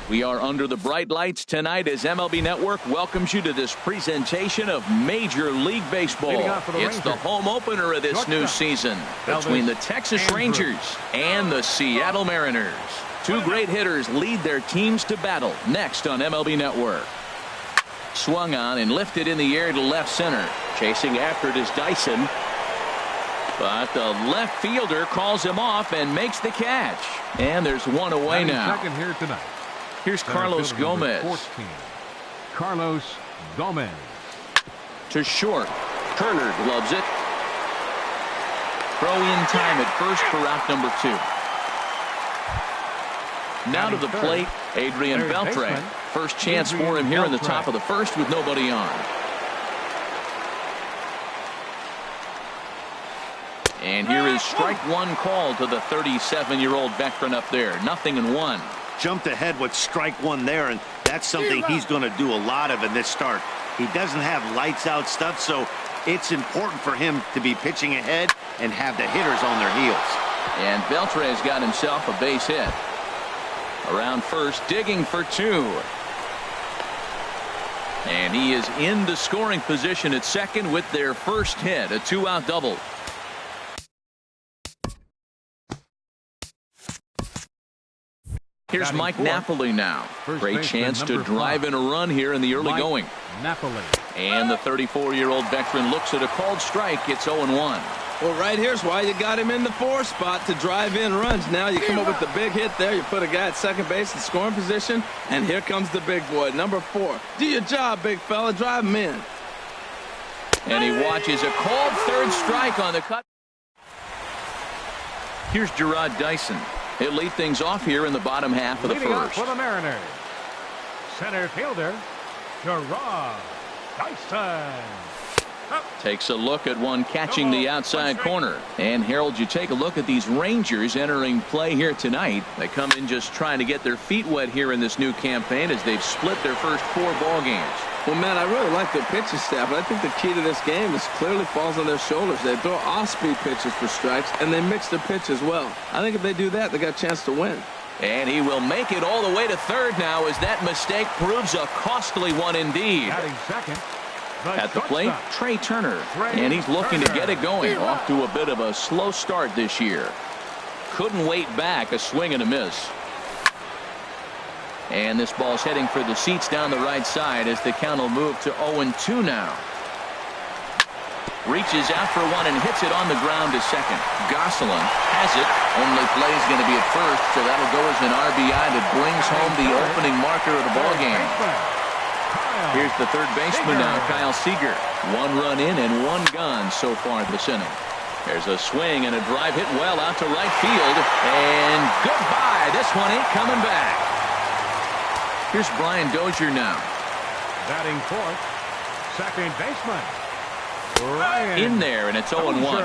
We are under the bright lights tonight as MLB Network welcomes you to this presentation of Major League Baseball. It's the home opener of this new season between the Texas Rangers and the Seattle Mariners. Two great hitters lead their teams to battle next on MLB Network. Swung on and lifted in the air to left center. Chasing after it is Dyson. But the left fielder calls him off and makes the catch. And there's one away now. Second here tonight. Here's Carlos Gomez. 14. Carlos Gomez. To short. Turner gloves it. Throw in time at first for out number 2. Now to the plate, Adrian Beltre. First chance for him here in the top of the first with nobody on. And here is strike one called to the 37-year-old veteran up there. 0-1. Jumped ahead with strike one there, and that's something he's going to do a lot of in this start. He doesn't have lights out stuff, so it's important for him to be pitching ahead and have the hitters on their heels. And Beltre has got himself a base hit. Around first, digging for 2. And he is in the scoring position at second with their first hit, a 2-out double. Here's Mike Napoli now. Great chance to drive in a run here in the early going. Napoli. And the 34-year-old veteran looks at a called strike. It's 0-1. Well, right here's why you got him in the 4 spot to drive in runs. Now you come up with the big hit there. You put a guy at second base in scoring position, and here comes the big boy, number 4. Do your job, big fella. Drive him in. And he watches a called third strike on the cut. Here's Gerard Dyson. He'll lead things off here in the bottom half of the first. For the Mariners, center fielder Gerard Dyson. Takes a look at one catching the outside corner. And Harold, you take a look at these Rangers entering play here tonight. They come in just trying to get their feet wet here in this new campaign as they've split their first 4 ball games. Well, man, I really like their pitching staff, but I think the key to this game is clearly falls on their shoulders. They throw off-speed pitches for strikes, and they mix their pitch as well. I think if they do that, they got a chance to win. And he will make it all the way to third now as that mistake proves a costly one indeed. Second, at the plate, Trey Turner. And he's looking to get it going. Off to a bit of a slow start this year. Couldn't wait back. A swing and a miss. And this ball's heading for the seats down the right side as the count will move to 0-2 now. Reaches out for one and hits it on the ground to second. Gosselin has it. Only play is going to be at first, so that'll go as an RBI that brings home the opening marker of the ballgame. Here's the third baseman now, Kyle Seager. 1 run in and 1 gone so far this inning. There's a swing and a drive hit well out to right field. And goodbye. This one ain't coming back. Here's Brian Dozier now. Batting fourth, second baseman Ryan in there, and it's 0-1.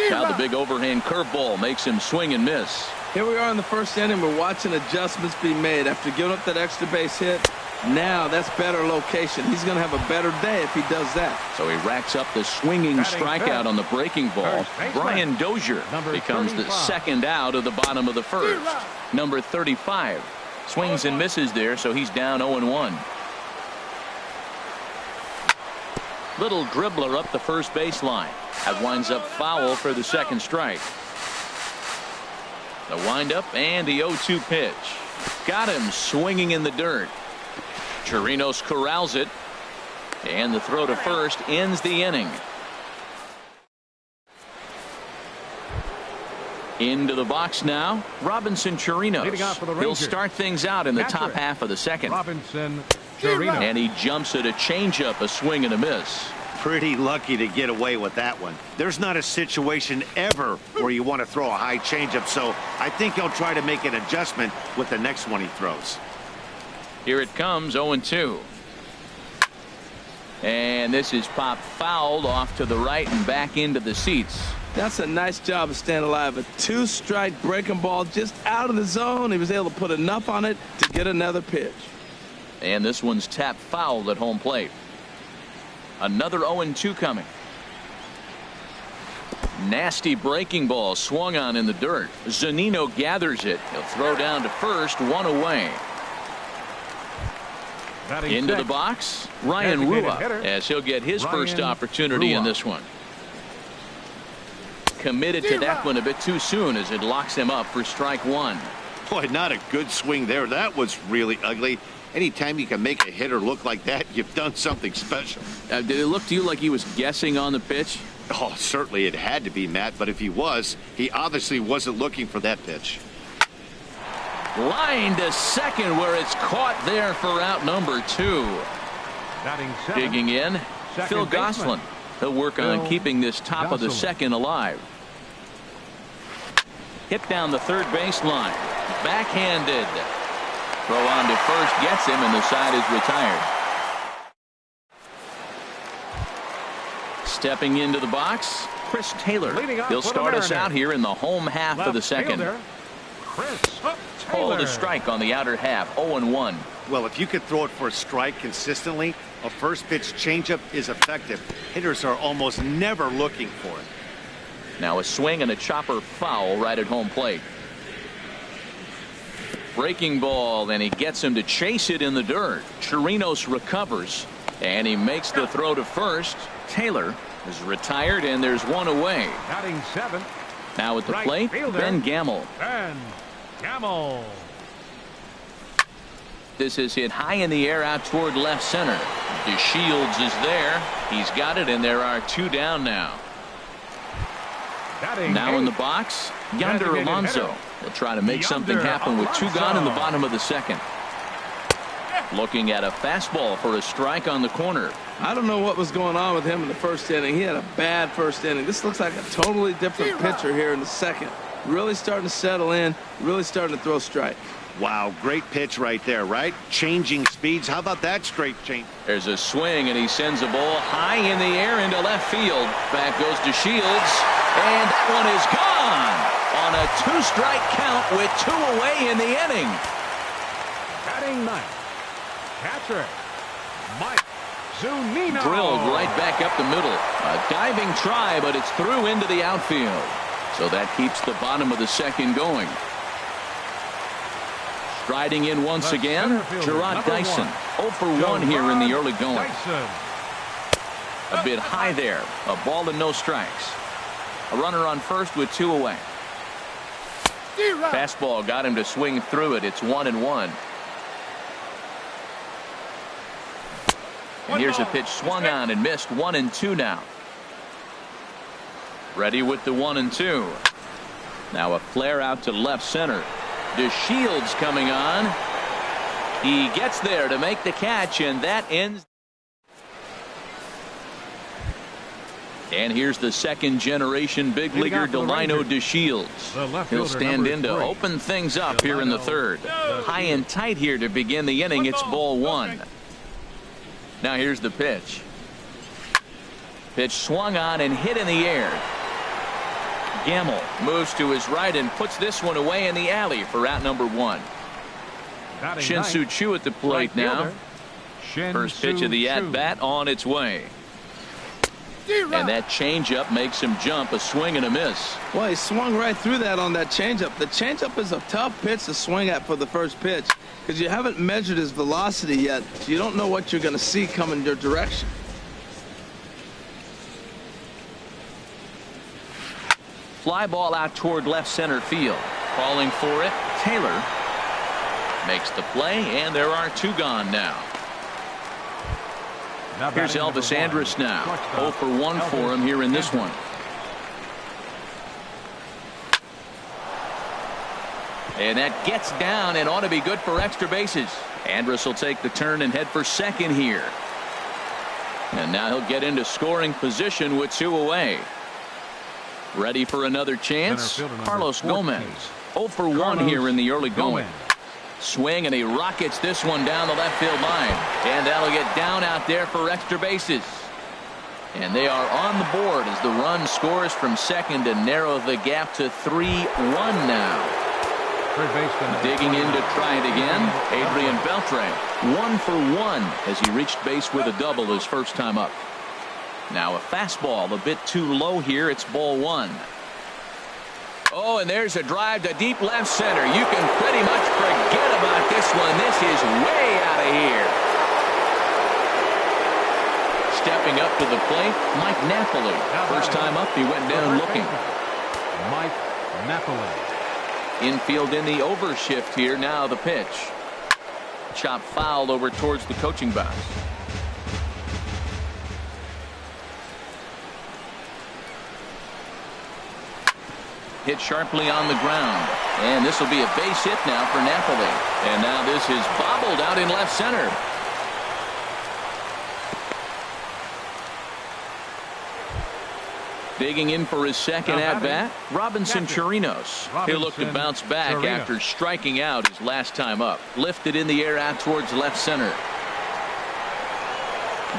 Now the big overhand curveball makes him swing and miss. Here we are in the first inning. We're watching adjustments be made after giving up that extra base hit. Now that's better location. He's going to have a better day if he does that. So he racks up the swinging strikeout on the breaking ball. Brian Dozier becomes the second out of the bottom of the first. Number 35 swings and misses there, so he's down 0-1. Little dribbler up the first baseline. That winds up foul for the second strike. The windup and the 0-2 pitch. Got him swinging in the dirt. Chirinos corrals it, and the throw to first ends the inning. Into the box now, Robinson Chirinos. He'll start things out in the top half of the second. Robinson Chirinos. And he jumps at a changeup, a swing and a miss. Pretty lucky to get away with that one. There's not a situation ever where you want to throw a high changeup, so I think he'll try to make an adjustment with the next one he throws. Here it comes, 0-2. And this is popped fouled off to the right and back into the seats. That's a nice job of staying alive. A 2-strike breaking ball just out of the zone. He was able to put enough on it to get another pitch. And this one's tapped fouled at home plate. Another 0-2 coming. Nasty breaking ball swung on in the dirt. Zunino gathers it. He'll throw down to first, one away. Into the box, Ryan Rua, as he'll get his first opportunity in this one. Committed to that one a bit too soon as it locks him up for strike one. Boy, not a good swing there. That was really ugly. Anytime you can make a hitter look like that, you've done something special. Did it look to you like he was guessing on the pitch? Oh, certainly it had to be, Matt, but if he was, he obviously wasn't looking for that pitch. Line to second where it's caught there for out number 2. Digging in, Phil Gosselin. He'll work on keeping this top of the second alive. Hit down the third baseline. Backhanded. Throw on to first gets him, and the side is retired. Stepping into the box, Chris Taylor. He'll start us out here in the home half of the second. Called a strike on the outer half, 0-1. Well, if you could throw it for a strike consistently, a first pitch changeup is effective. Hitters are almost never looking for it. Now a swing and a chopper foul right at home plate. Breaking ball, and he gets him to chase it in the dirt. Chirinos recovers, and he makes the throw to first. Taylor is retired, and there's one away. Batting 7. Now at the plate, Ben Gamel. Ben Gamel. This is hit high in the air out toward left center. DeShields is there. He's got it, and there are 2 down now. Now in the box, Yonder Alonso. He'll try to make something happen with 2 gone in the bottom of the second. Looking at a fastball for a strike on the corner. I don't know what was going on with him in the first inning. He had a bad first inning. This looks like a totally different pitcher here in the second. Really starting to settle in, really starting to throw strikes. Wow, great pitch right there, right? Changing speeds. How about that straight change? There's a swing, and he sends a ball high in the air into left field. Back goes to Shields, and that one is gone on a 2-strike count with 2 away in the inning. Batting 9. Catcher, Mike Zunino. Drilled right back up the middle. A diving try, but it's through into the outfield. So that keeps the bottom of the second going. Striding in once again, Gerard Dyson. 0 for 1 here in the early going. A bit high there. A ball and no strikes. A runner on first with 2 away. Fastball got him to swing through it. It's 1-1. And here's a pitch swung on and missed. 1-2 now. Ready with the 1-2. Now a flare out to left center. DeShields coming on. He gets there to make the catch, and that ends. And here's the second-generation big leaguer Delino DeShields. He'll stand in to open things up here in the third. High and tight here to begin the inning. It's ball 1. Now here's the pitch. Pitch swung on and hit in the air. Gamel moves to his right and puts this one away in the alley for out number 1. Shin-Soo Choo at the plate now. First pitch of the at-bat on its way. And that changeup makes him jump. A swing and a miss. Well, he swung right through that on that changeup. The changeup is a tough pitch to swing at for the first pitch because you haven't measured his velocity yet. So you don't know what you're going to see coming your direction. Fly ball out toward left center field. Calling for it, Taylor makes the play, and there are 2 gone now. Here's Elvis Andrus now. 0 for 1 for him here in this one. And that gets down and ought to be good for extra bases. Andrus will take the turn and head for second here. And now he'll get into scoring position with 2 away. Ready for another chance? Carlos Gomez. 0 for 1 here in the early going. Swing, and he rockets this one down the left field line. And that'll get down out there for extra bases. And they are on the board as the run scores from second to narrow the gap to 3-1 now. Digging in to try it again, Adrian Beltre. 1 for 1 as he reached base with a double his first time up. Now a fastball a bit too low here. It's ball one. Oh, and there's a drive to deep left center. You can pretty much forget about this one. This is way out of here. Stepping up to the plate, Mike Napoli. First time up, he went down looking. Mike Napoli. Infield in the overshift here. Now the pitch. Chop fouled over towards the coaching box. Hit sharply on the ground. And this will be a base hit now for Napoli. And now this is bobbled out in left center. Digging in for his second at-bat, Robinson Chirinos. He'll look to bounce back after striking out his last time up. Lifted in the air out towards left center.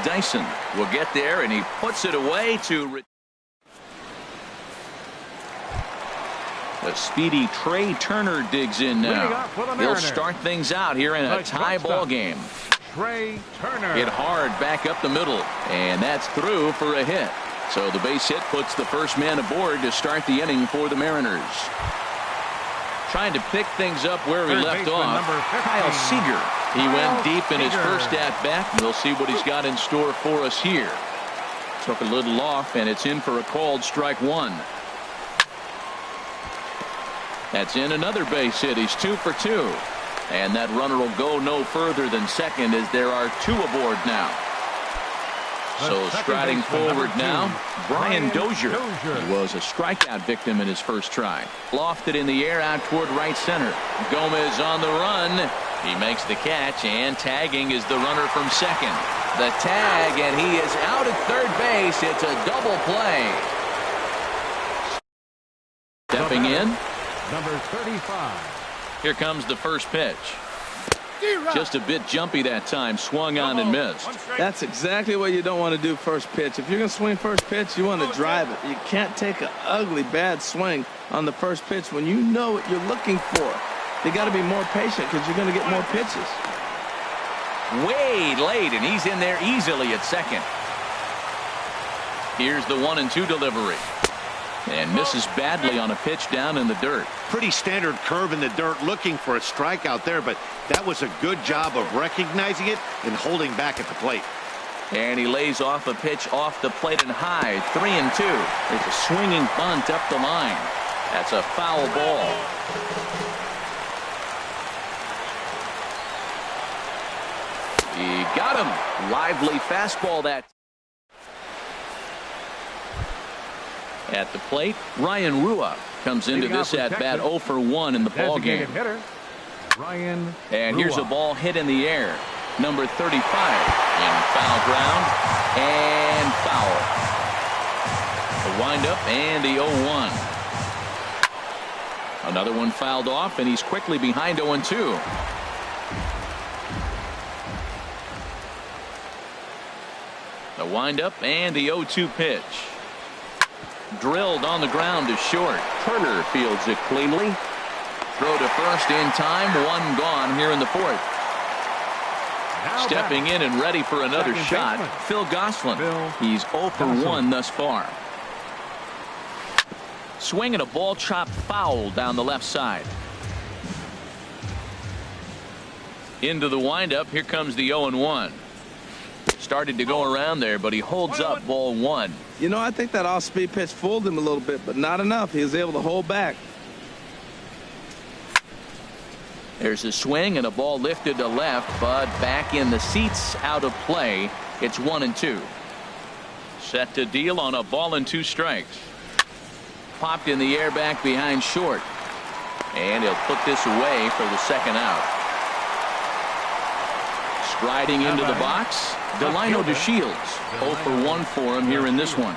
Dyson will get there, and he puts it away to... The speedy Trey Turner digs in now. He'll start things out here in a tie ball game. Trey Turner. Hit hard back up the middle, and that's through for a hit. So the base hit puts the first man aboard to start the inning for the Mariners. Trying to pick things up where he left off. Kyle Seager. He went deep in his first at-bat. We'll see what he's got in store for us here. Took a little off, and it's in for a called strike one. That's in another base hit. He's 2 for 2. And that runner will go no further than second as there are 2 aboard now. So striding forward now, Brian Dozier. He was a strikeout victim in his first try. Lofted in the air out toward right center. Gomez on the run. He makes the catch, and tagging is the runner from second. The tag, and he is out at third base. It's a double play. Stepping in. Number 35. Here comes the first pitch. Just a bit jumpy that time. Swung on and missed. That's exactly what you don't want to do first pitch. If you're going to swing first pitch, you want to drive it. You can't take an ugly, bad swing on the first pitch when you know what you're looking for. You got to be more patient because you're going to get more pitches. Way late, and he's in there easily at second. Here's the 1-2 delivery. And misses badly on a pitch down in the dirt. Pretty standard curve in the dirt, looking for a strikeout there, but that was a good job of recognizing it and holding back at the plate. And he lays off a pitch off the plate and high. 3-2. There's a swinging bunt up the line. That's a foul ball. He got him. Lively fastball that. At the plate, Ryan Rua comes into this at-bat 0 for 1 in the ball game. And here's a ball hit in the air. Number 35 in foul ground and foul. The windup and the 0-1. Another one fouled off, and he's quickly behind 0-2. The windup and the 0-2 pitch. Drilled on the ground to short. Turner fields it cleanly. Throw to first in time. One gone here in the fourth. Stepping in and ready for another shot, Phil Gosselin. He's 0 for 1 thus far. Swinging a ball chopped foul down the left side. Into the windup. Here comes the 0-1. Started to go around there, but he holds up ball one. You know, I think that off-speed pitch fooled him a little bit, but not enough. He was able to hold back. There's a swing and a ball lifted to left, but back in the seats, out of play. It's 1-2. Set to deal on a ball and 2 strikes. Popped in the air back behind short. And he'll put this away for the second out. Striding into the box, Delino DeShields. 0 for 1 for him here in this one.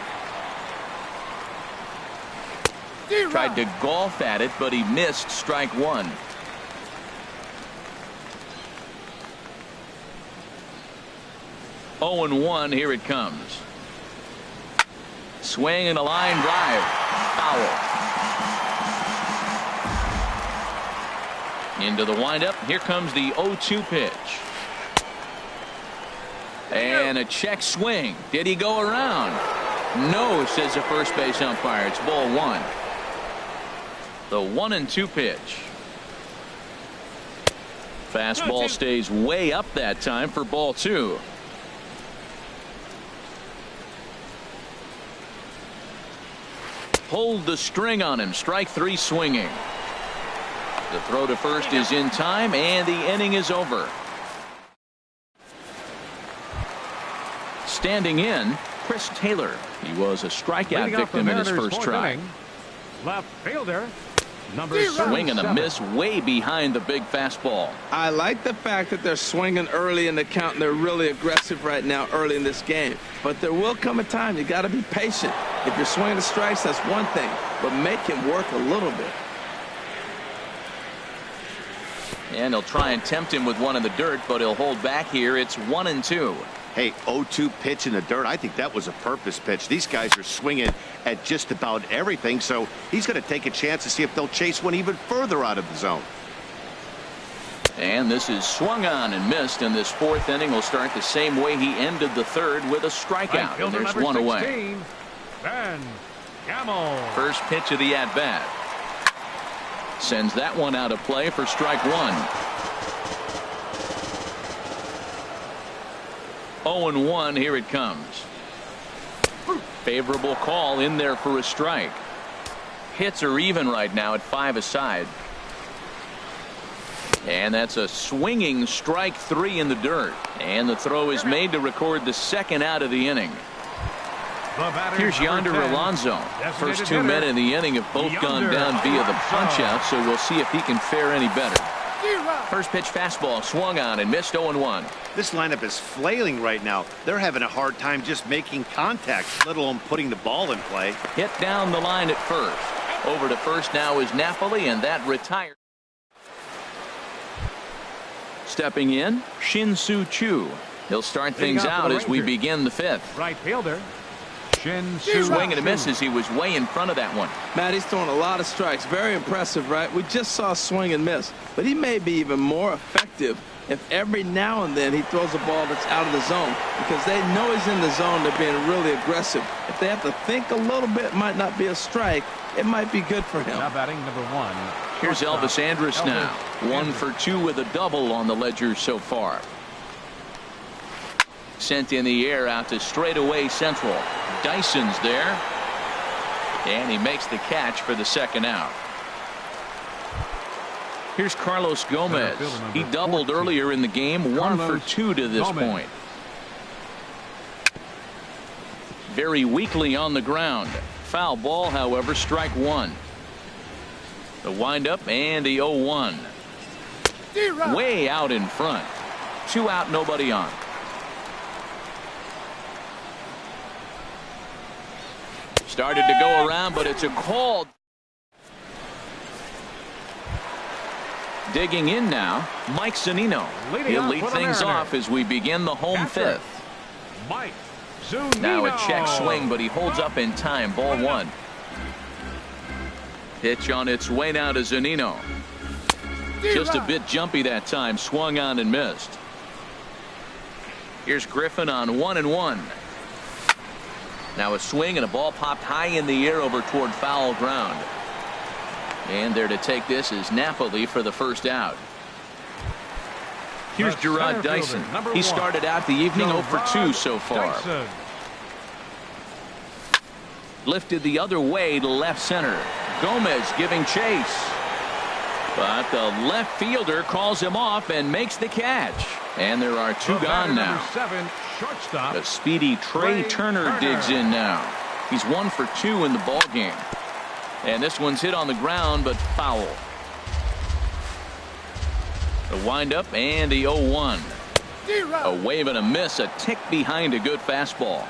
Tried to golf at it, but he missed strike one. Oh and 1, here it comes. Swing and a line drive. Foul. Into the windup. Here comes the 0-2 pitch. And a check swing. Did he go around? No, says the first base umpire. It's ball one. The 1-2 pitch. Fastball stays way up that time for ball two. Pulled the string on him. Strike three swinging. The throw to first is in time, and the inning is over. Standing in, Chris Taylor. He was a strikeout victim in his first try. Left fielder, Swing and a miss way behind the big fastball. I like the fact that they're swinging early in the count, and they're really aggressive right now early in this game. But there will come a time you got to be patient. If you're swinging the strikes, that's one thing, but make him work a little bit. And he'll try and tempt him with one in the dirt, but he'll hold back here. It's 1-2. Hey, 0-2 pitch in the dirt. I think that was a purpose pitch. These guys are swinging at just about everything, so he's going to take a chance to see if they'll chase one even further out of the zone. And this is swung on and missed, and this fourth inning will start the same way he ended the third with a strikeout. And there's one away. Ben Gamble. First pitch of the at-bat. Sends that one out of play for strike one. 0-1, here it comes. Favorable call in there for a strike. Hits are even right now at 5 aside. And that's a swinging strike three in the dirt. And the throw is made to record the second out of the inning. Here's Yonder Alonso. First two men in the inning have both gone down via the punch-out, so we'll see if he can fare any better. First pitch fastball swung on and missed. 0-1. This lineup is flailing right now. They're having a hard time just making contact, let alone putting the ball in play. Hit down the line at first. Over to first now is Napoli, and that retired. Stepping in, Shin-Soo Choo. He'll start things out as we begin the fifth. Right fielder, Shin-Soo. Swing and a miss as he was way in front of that one. Matt, he's throwing a lot of strikes. Very impressive, right? We just saw a swing and miss. But he may be even more effective if every now and then he throws a ball that's out of the zone, because they know he's in the zone. They're being really aggressive. If they have to think a little bit, it might not be a strike. It might be good for him. Now batting number one. Here's Elvis Andrus now. 1 for 2 with a double on the ledger so far. Sent in the air out to straightaway central. Dyson's there. And he makes the catch for the second out. Here's Carlos Gomez. He doubled earlier in the game. 1 for 2 to this point. Very weakly on the ground. Foul ball, however, strike one. The windup and the 0-1. Way out in front. 2 out, nobody on. Started to go around, but it's a call. Digging in now, Mike Zunino. He'll lead things off as we begin the home fifth. Mike Zunino. Now a check swing, but he holds up in time. Ball one. Pitch on its way now to Zunino. Just a bit jumpy that time. Swung on and missed. Here's Griffin on 1-1. Now a swing and a ball popped high in the air over toward foul ground. And there to take this is Napoli for the first out. Here's Gerard Dyson. He started out the evening 0 for 2 so far. Dyson. Lifted the other way to left center. Gomez giving chase. But the left fielder calls him off and makes the catch. And there are 2 gone now. Shortstop. The speedy Trey Turner digs in now. He's 1 for 2 in the ball game. And this one's hit on the ground, but foul. The windup and the 0-1. A wave and a miss, a tick behind a good fastball.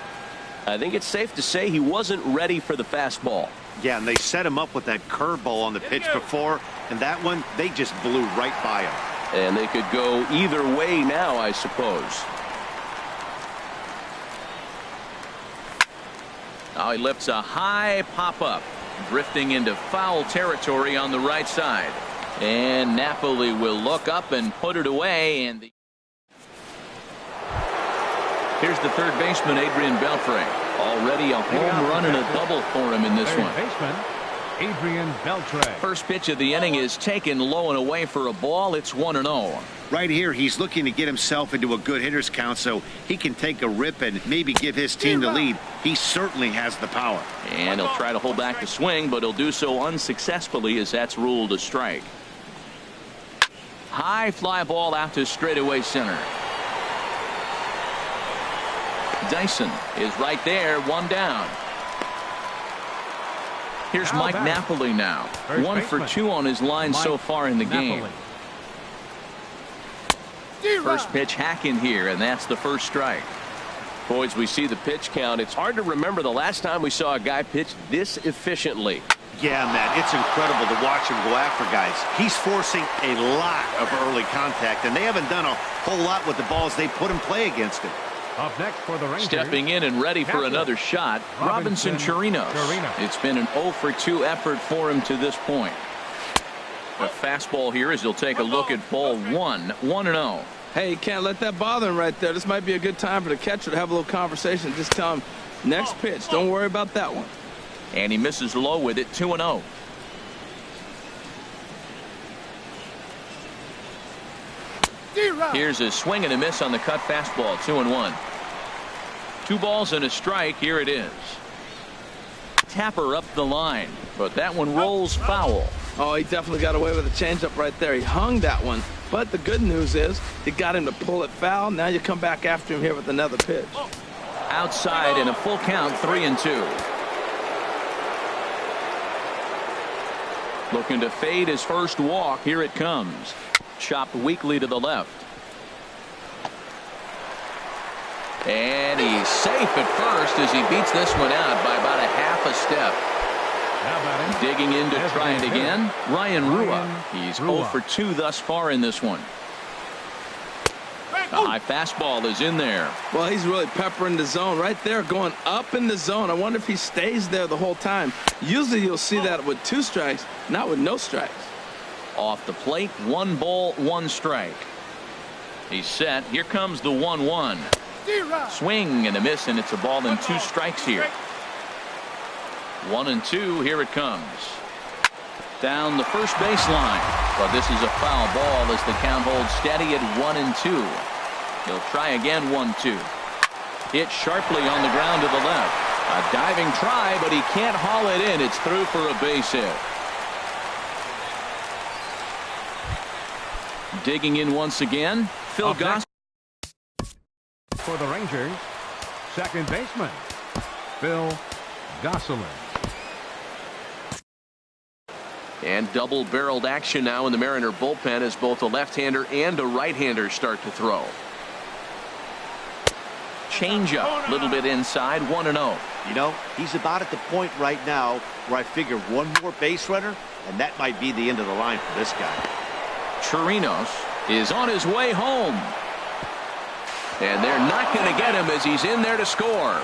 I think it's safe to say he wasn't ready for the fastball. Yeah, and they set him up with that curveball on the pitch before, and that one, they just blew right by him. And they could go either way now, I suppose. Now he lifts a high pop-up, drifting into foul territory on the right side. And Napoli will look up and put it away. And Here's the third baseman, Adrian Beltre. Already a home run and a double for him in this one. Baseman, Adrian Beltre. First pitch of the inning is taken low and away for a ball. It's 1-0. Right here, he's looking to get himself into a good hitter's count so he can take a rip and maybe give his team the lead. He certainly has the power. And he'll try to hold back the swing, but he'll do so unsuccessfully as that's ruled a strike. High fly ball out to straightaway center. Dyson is right there, one down. Here's Mike Napoli now. 1 for 2 on his line so far in the game. First pitch hacking here, and that's the first strike. Boys, we see the pitch count. It's hard to remember the last time we saw a guy pitch this efficiently. Yeah, Matt, it's incredible to watch him go after guys. He's forcing a lot of early contact, and they haven't done a whole lot with the balls they put in play against him. Up next for the Rangers. Stepping in and ready for another shot, Robinson Chirinos. It's been an 0 for 2 effort for him to this point. A fastball here as he'll take a look at ball 1, 1-0. Hey, you can't let that bother him right there. This might be a good time for the catcher to have a little conversation. Just tell him, next pitch, don't worry about that one. And he misses low with it, 2-0. Here's a swing and a miss on the cut fastball, 2-1. 2 balls and a strike. Here it is. Tapper up the line, but that one rolls foul. Oh, he definitely got away with a changeup right there. He hung that one. But the good news is he got him to pull it foul. Now you come back after him here with another pitch. Outside in a full count, 3-2. Looking to fade his first walk. Here it comes. Chopped weakly to the left. And he's safe at first as he beats this one out by about a half a step. Digging in to try it again, Ryan Rua. He's 0 for 2 thus far in this one. The high fastball is in there. Well, he's really peppering the zone right there, going up in the zone. I wonder if he stays there the whole time. Usually you'll see that with 2 strikes, not with no strikes. Off the plate, 1 ball, 1 strike. He's set. Here comes the 1-1. Swing and a miss, and it's a ball and 2 strikes here. 1-2. Here it comes. Down the first baseline. But this is a foul ball as the count holds steady at 1-2. He'll try again, 1-2. Hit sharply on the ground to the left. A diving try, but he can't haul it in. It's through for a base hit. Digging in once again, Phil Gosselin. For the Rangers, second baseman, Phil Gosselin. And double-barreled action now in the Mariner bullpen as both a left-hander and a right-hander start to throw. Changeup, a little bit inside, 1-0. You know, he's about at the point right now where I figure one more base runner, and that might be the end of the line for this guy. Chirinos is on his way home. And they're not going to get him as he's in there to score.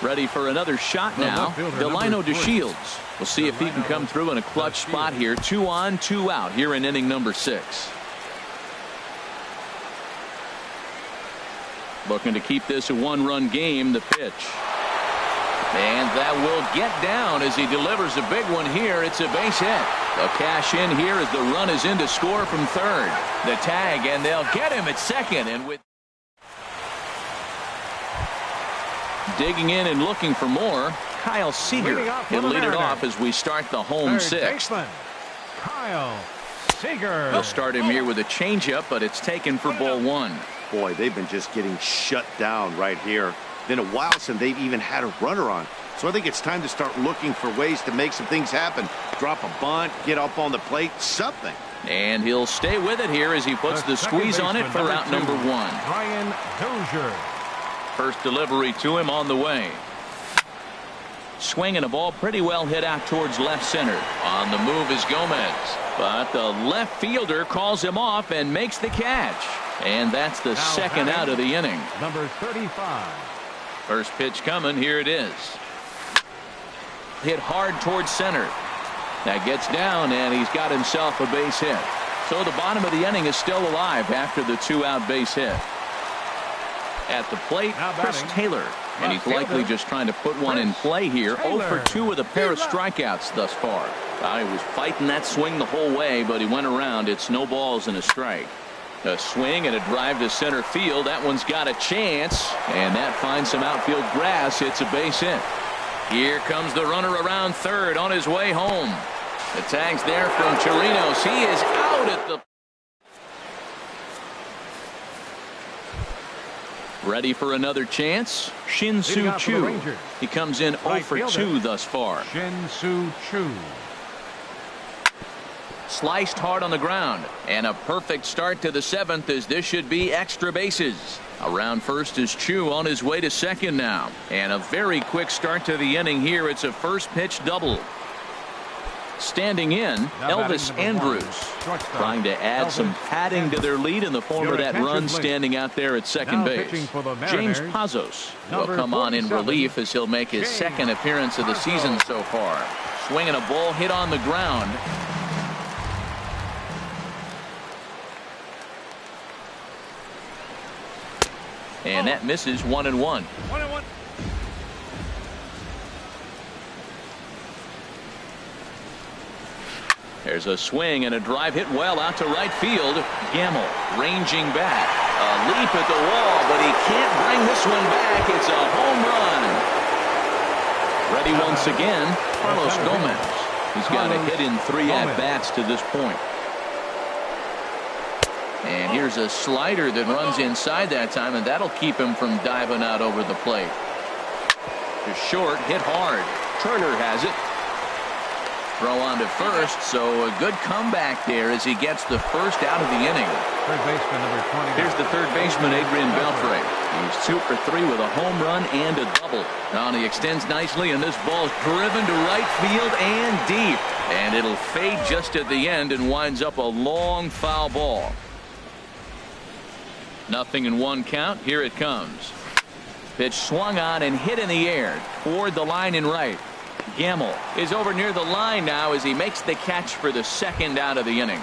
Ready for another shot now. Delino DeShields. We'll see if he can come through in a clutch spot here. 2 on, 2 out here in inning number 6. Looking to keep this a 1-run game. The pitch. And that will get down as he delivers a big one here. It's a base hit. They'll cash in here as the run is in to score from third. The tag, and they'll get him at second. And with digging in and looking for more, Kyle Seager. He'll lead it off as we start the home 6th. Kyle Seager. They'll start him here with a changeup, but it's taken for ball 1. Boy, they've been just getting shut down right here. Been a while since they've even had a runner on. So I think it's time to start looking for ways to make some things happen. Drop a bunt, get up on the plate, something. And he'll stay with it here as he puts the squeeze on it for out number 1. Brian Dozier. First delivery to him on the way. Swinging a ball pretty well hit out towards left center. On the move is Gomez. But the left fielder calls him off and makes the catch. And that's the second out of the inning. Number 35. First pitch coming. Here it is. Hit hard towards center. That gets down, and he's got himself a base hit. So the bottom of the inning is still alive after the 2-out base hit. At the plate, Now Chris batting, Taylor. And he's likely just trying to put one in play here. 0 for 2 with a pair of strikeouts thus far. He was fighting that swing the whole way, but he went around. It's no balls and a strike. A swing and a drive to center field. That one's got a chance, and that finds some outfield grass. It's a base hit. Here comes the runner around third on his way home. The tag's there from Chirinos. He is out at the... Ready for another chance? Shin-Soo Choo. He comes in 0 for 2 thus far. Shin-Soo Choo. Sliced hard on the ground, and a perfect start to the 7th, as this should be extra bases. Around first is Choo on his way to second now, and a very quick start to the inning here. It's a first pitch double. Standing in, Elvis Andrus, trying to add some padding to their lead in the form of that run standing out there at second base. James Pazos will come on in relief as he'll make his second appearance of the season so far. Swinging a ball hit on the ground. And that misses 1-1. There's a swing and a drive hit well out to right field. Gamble ranging back. A leap at the wall, but he can't bring this one back. It's a home run. Ready once again, Carlos Gomez. He's got a hit in 3 at-bats to this point. And here's a slider that runs inside that time, and that'll keep him from diving out over the plate. To short, hit hard. Turner has it. Throw on to first, so a good comeback there as he gets the first out of the inning. Third baseman number 20. Here's the third baseman, Adrian Beltre. He's 2 for 3 with a home run and a double. Now he extends nicely, and this ball's driven to right field and deep. And it'll fade just at the end and winds up a long foul ball. 0-1 count. Here it comes. Pitch swung on and hit in the air toward the line and right. Gamble is over near the line now as he makes the catch for the second out of the inning.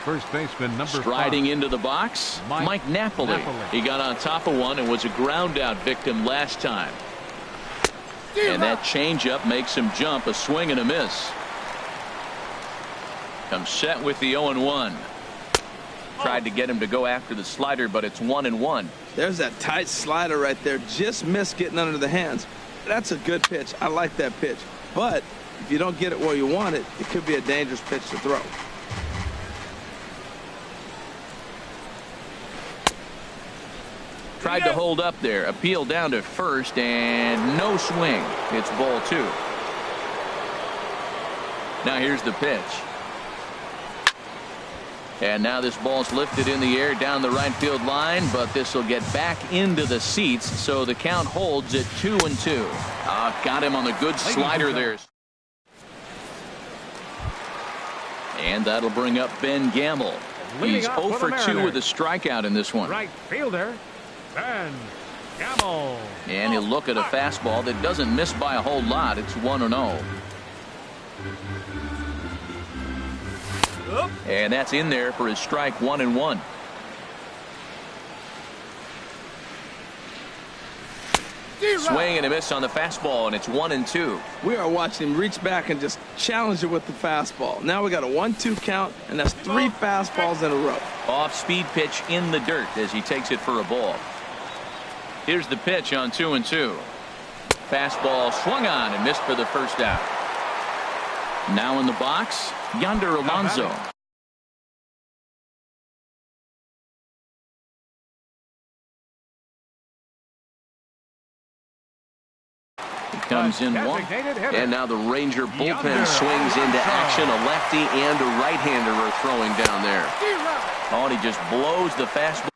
First baseman number 5. Striding into the box, Mike Napoli. He got on top of one and was a ground out victim last time. And that changeup makes him jump. A swing and a miss. Comes set with the 0-1. Tried to get him to go after the slider, but it's 1-1. There's that tight slider right there. Just missed getting under the hands. That's a good pitch. I like that pitch. But if you don't get it where you want it, it could be a dangerous pitch to throw. Tried to hold up there. Appeal down to first, and no swing. It's ball 2. Now here's the pitch. And now this ball's lifted in the air down the right field line, but this will get back into the seats, so the count holds at 2-2. Got him on the good slider there. And that'll bring up Ben Gamble. He's 0 for 2 with a strikeout in this one. Right fielder, Ben Gamble. And he'll look at a fastball that doesn't miss by a whole lot. It's 1-0. And that's in there for his strike. 1-1. Swing and a miss on the fastball, and it's 1-2. We are watching him reach back and just challenge it with the fastball. Now we got a 1-2 count, and that's 3 fastballs in a row. Off-speed pitch in the dirt as he takes it for a ball. Here's the pitch on 2-2. Fastball swung on and missed for the first out. Now in the box, Yonder Alonso. He comes in one, and now the Ranger bullpen swings into action. A lefty and a right-hander are throwing down there. Oh, and he just blows the fastball.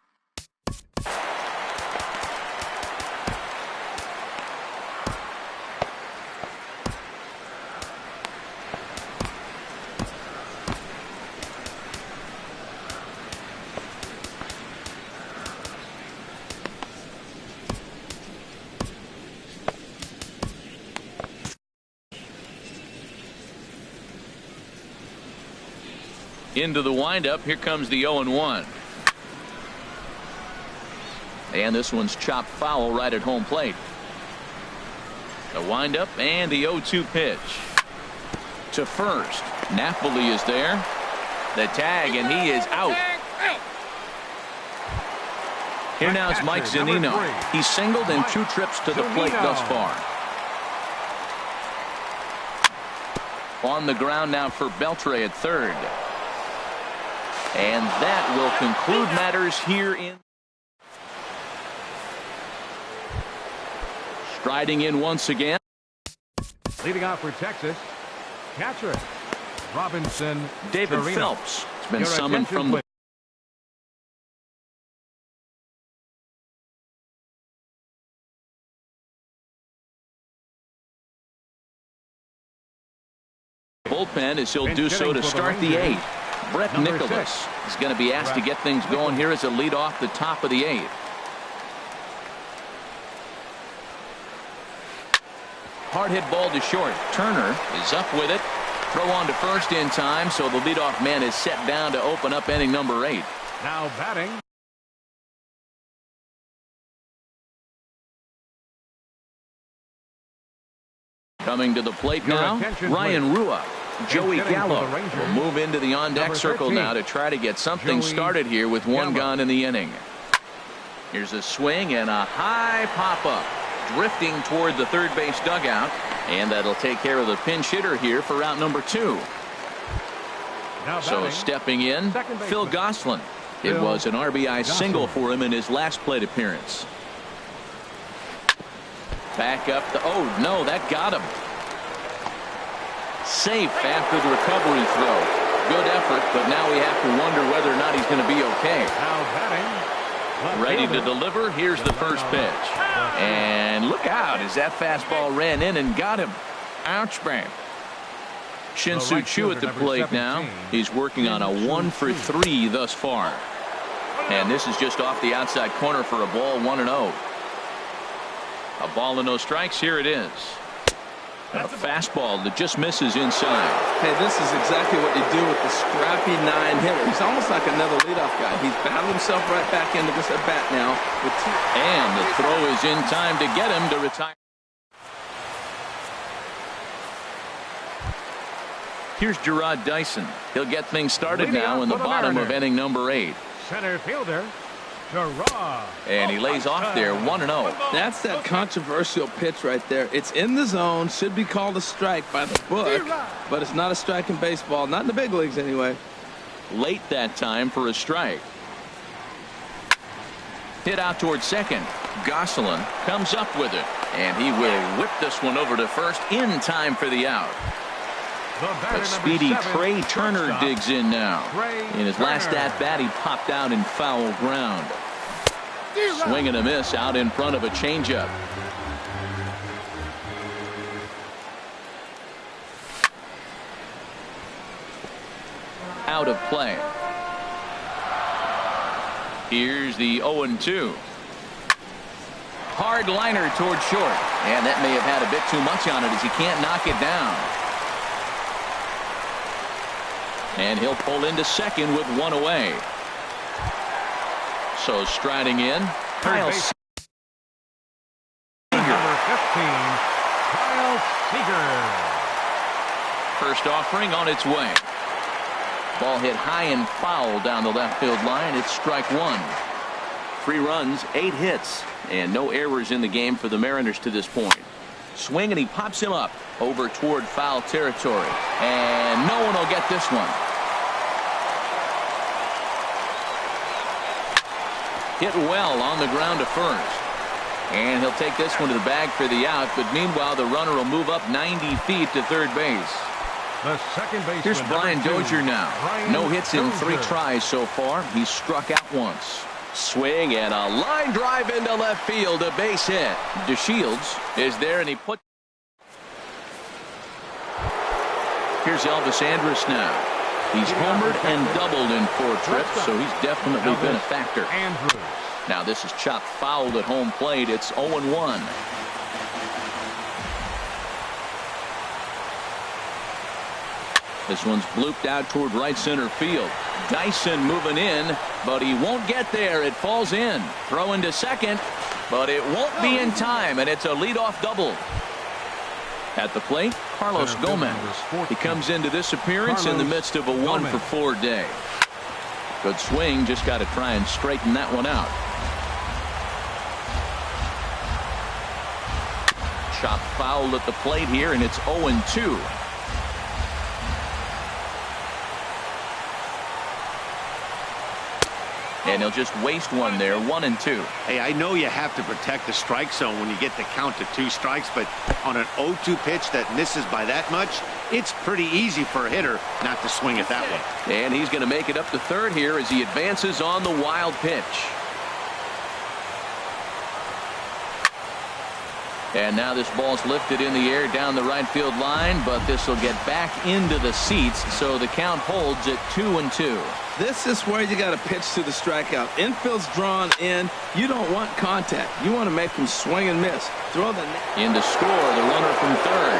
Into the windup. Here comes the 0-1. And this one's chopped foul right at home plate. The windup and the 0-2 pitch. To first. Napoli is there. The tag, and he is out. Here now is Mike Zunino. He's singled in 2 trips to the plate thus far. On the ground now for Beltre at third. And that will conclude matters here in. Striding in once again. Leading off for Texas, catcher Robinson. David Torino. Phelps has been Your summoned attention, from the. please. Bullpen as he'll do so to start the 8th. Brett Number Nicholas 6. is going to be asked to get things going here as a lead off the top of the 8th. Hard hit ball to short. Turner is up with it. Throw on to first in time, so the leadoff man is set down to open up inning number 8. Now batting. Coming to the plate Your now, attention, Ryan please. Rua. Joey hitting for Gallo the Rangers, will move into the on-deck number circle 13, now to try to get something Joey started here with one Gallo. gone in the inning. Here's a swing and a high pop-up. Drifting toward the third base dugout. And that'll take care of the pinch hitter here for out number 2. Now So batting. stepping in, Second baseman. Phil Gosselin. It Phil was an RBI single Gosselin. for him in his last plate appearance. Back up the, oh no, that got him. Safe after the recovery throw. Good effort, but now we have to wonder whether or not he's going to be okay. Now batting. Left Ready to fielder. deliver. Here's the first pitch. And look out as that fastball ran in and got him. Ouch, man. Shin-Soo right Choo at the fielder, number plate now. 17. He's working on a Shin-Soo 1 for Choo. 3 thus far. And this is just off the outside corner for a ball, 1-0. A ball and no strikes. Here it is. A fastball that just misses inside. Hey, this is exactly what you do with the scrappy 9-hitter. He's almost like another leadoff guy. He's battled himself right back into this at bat now. And the throw is in time to get him to retire. Here's Gerard Dyson. He'll get things started Leading now off in the for the bottom of Mariners. inning number 8. Center fielder Gerard. And he lays off there 1-0. That's that controversial pitch right there. It's in the zone, should be called a strike by the book, but it's not a strike in baseball, not in the big leagues anyway. Late that time for a strike. Hit out towards second. Gosselin comes up with it, and he will whip this one over to first in time for the out. The batter, But number speedy 7, Trey Turner shortstop. digs in now. Trey In his last Turner. at-bat, he popped out in foul ground. Swing and a miss out in front of a changeup. Out of play. Here's the 0-2. Hard liner toward short. And that may have had a bit too much on it as he can't knock it down. And he'll pull into second with one away. So striding in, Kyle base. Number 15, Kyle Seager. First offering on its way. Ball hit high and foul down the left field line. It's strike 1. 3 runs, 8 hits, and no errors in the game for the Mariners to this point. Swing and he pops him up over toward foul territory. And no one will get this one. Hit well on the ground to first. And he'll take this one to the bag for the out, but meanwhile the runner will move up 90 feet to third base. The second baseman. Here's Brian number 2, Dozier now. Brian No hits in 3 Dozier. tries so far. He's struck out once. Swing and a line drive into left field. A base hit. DeShields is there and he put. Here's Elvis Andrus now. He's homered and doubled in 4 trips, so he's definitely been a factor. Andrews. Now this is chopped foul at home plate. It's 0-1. This one's blooped out toward right center field. Dyson moving in, but he won't get there. It falls in. Throw into second, but it won't be in time, and it's a leadoff double. At the plate, Carlos Gomez. He comes into this appearance in the midst of a 1-for-4 day. Good swing, just got to try and straighten that one out. Chop foul at the plate here, and it's 0-2. And he'll just waste one there, 1-2. Hey, I know you have to protect the strike zone when you get the count to 2 strikes, but on an 0-2 pitch that misses by that much, it's pretty easy for a hitter not to swing it that way. And he's going to make it up to third here as he advances on the wild pitch. And now this ball's lifted in the air down the right field line, but this will get back into the seats, so the count holds at 2-2. This is where you got to pitch to the strikeout. Infield's drawn in. You don't want contact. You want to make him swing and miss. Throw the in to score, the runner from third.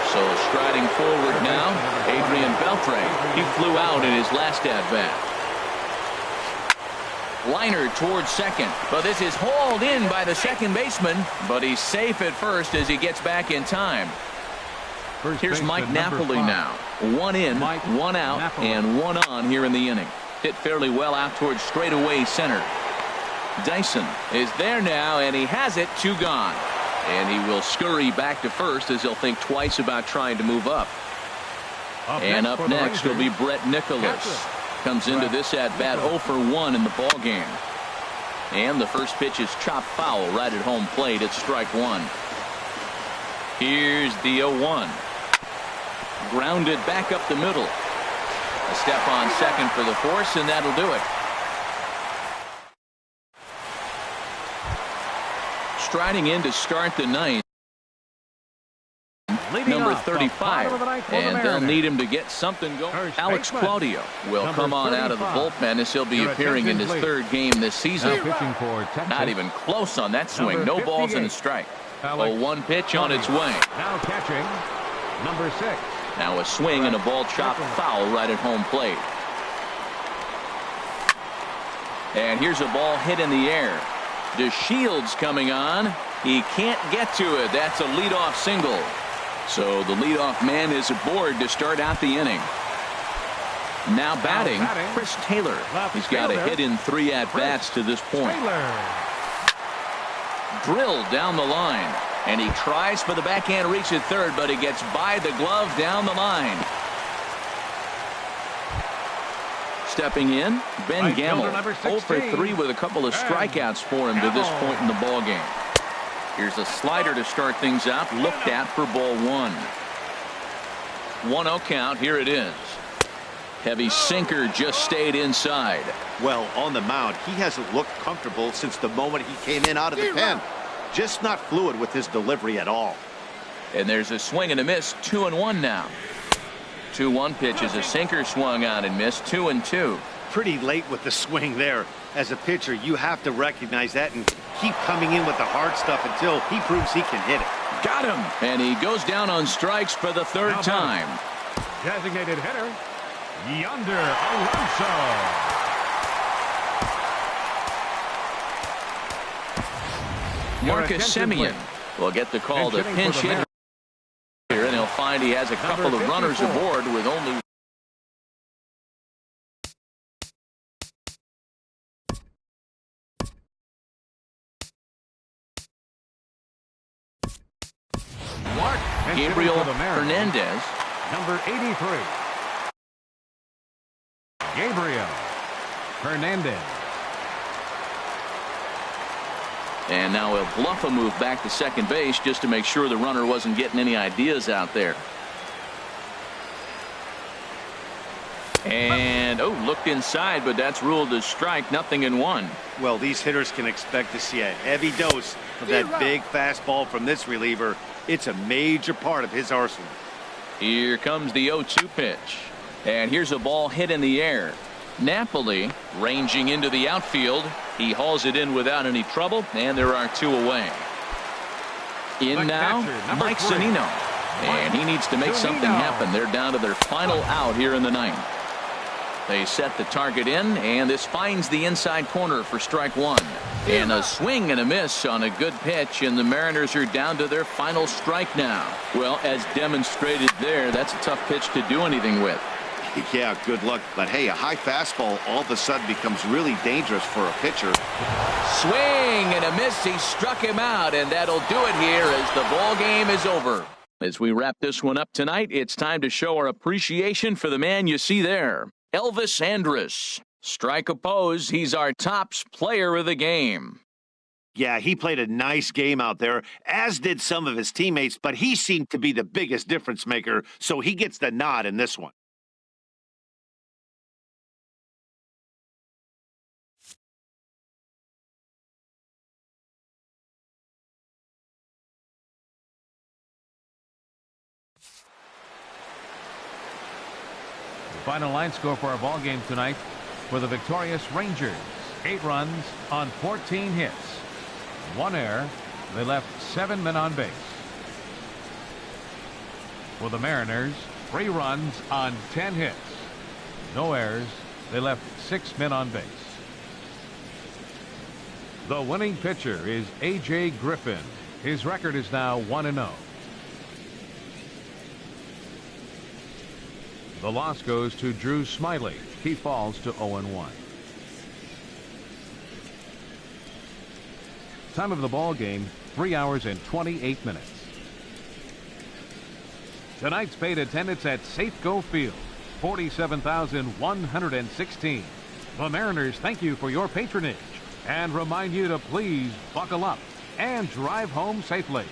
So striding forward now, Adrian Beltre. He flew out in his last at-bat. Liner towards second, but this is hauled in by the second baseman, but he's safe at first as he gets back in time. Here's Mike Napoli now. 1 in, 1 out, and 1 on here in the inning. Hit fairly well out towards straightaway center. Dyson is there now, and he has it, 2 gone. And he will scurry back to first as he'll think twice about trying to move up. And up next will be Brett Nicholas. Comes into this at-bat 0-for-1 in the ball game. And the first pitch is chopped foul right at home plate. It's strike 1. Here's the 0-1. Grounded back up the middle. A step on second for the force, and that'll do it. Striding in to start the ninth. Number 35, and they'll need him to get something going. Alex Claudio will come on out of the bullpen as he'll be appearing in his 3rd game this season. Not even close on that swing. No balls and a strike. A 1 pitch on its way. Now catching, number 6. Now a swing and a ball chopped foul right at home plate. And here's a ball hit in the air. DeShields coming on. He can't get to it. That's a leadoff single. So the leadoff man is aboard to start out the inning. Now batting, Chris Taylor. He's got a hit in 3 at-bats to this point. Drilled down the line, and he tries for the backhand reach at third, but he gets by the glove down the line. Stepping in, Ben Gamble, 0-for-3 with a couple of strikeouts for him to this point in the ball game. Here's a slider to start things out, looked at for ball 1. 1-0 count. Here it is. Heavy sinker just stayed inside. Well, on the mound, he hasn't looked comfortable since the moment he came in out of the pen. Just not fluid with his delivery at all. And there's a swing and a miss. 2-1 now. 2-1 pitch is a sinker swung on and missed. 2-2. Pretty late with the swing there. As a pitcher, you have to recognize that and keep coming in with the hard stuff until he proves he can hit it. Got him. And he goes down on strikes for the 3rd time. Designated hitter, Yonder Alonso. Marcus Semien will get the call to pinch hitter here, and he'll find he has a couple of runners aboard with only Gabriel Hernandez. Number 83. Gabriel Hernandez. And now he'll bluff a move back to second base just to make sure the runner wasn't getting any ideas out there. And looked inside, but that's ruled as strike. 0-1. Well, these hitters can expect to see a heavy dose of that big fastball from this reliever. It's a major part of his arsenal. Here comes the 0-2 pitch. And here's a ball hit in the air. Napoli ranging into the outfield. He hauls it in without any trouble, and there are 2 away. In now, Mike Zunino. And he needs to make something happen. They're down to their final out here in the ninth. They set the target in, and this finds the inside corner for strike one. And a swing and a miss on a good pitch, and the Mariners are down to their final strike now. Well, as demonstrated there, that's a tough pitch to do anything with. Yeah, good luck. But, hey, a high fastball all of a sudden becomes really dangerous for a pitcher. Swing and a miss. He struck him out, and that'll do it here as the ball game is over. As we wrap this one up tonight, it's time to show our appreciation for the man you see there, Elvis Andrus. Strike oppose, he's our tops player of the game. Yeah, he played a nice game out there, as did some of his teammates, but he seemed to be the biggest difference maker, so he gets the nod in this one. Final line score for our ball game tonight for the victorious Rangers. 8 runs on 14 hits. 1 error. They left 7 men on base. For the Mariners, 3 runs on 10 hits. No errors. They left 6 men on base. The winning pitcher is A.J. Griffin. His record is now 1-0. The loss goes to Drew Smiley. He falls to 0-1. Time of the ball game, 3 hours and 28 minutes. Tonight's paid attendance at Safeco Field, 47,116. The Mariners thank you for your patronage and remind you to please buckle up and drive home safely.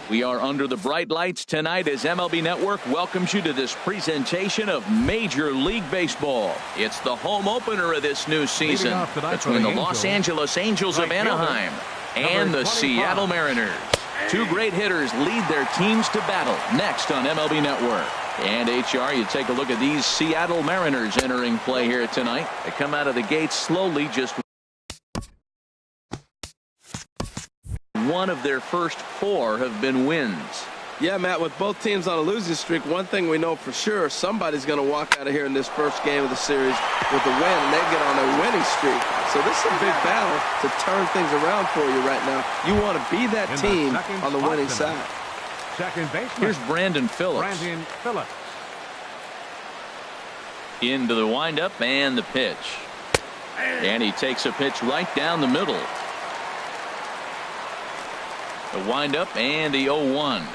We are under the bright lights tonight as MLB Network welcomes you to this presentation of Major League Baseball. It's the home opener of this new season between the Los Angeles Angels of Anaheim and the Seattle Mariners. Two great hitters lead their teams to battle next on MLB Network. And HR, you take a look at these Seattle Mariners entering play here tonight. They come out of the gates slowly, just one of their first 4 have been wins. Yeah, Matt, with both teams on a losing streak, one thing we know for sure, somebody's going to walk out of here in this first game of the series with a win, and they get on a winning streak. So this is a big battle to turn things around for you right now. You want to be that team on the winning side. Second baseman. Here's Brandon Phillips. Into the windup and the pitch. And he takes a pitch right down the middle. The windup and the 0-1.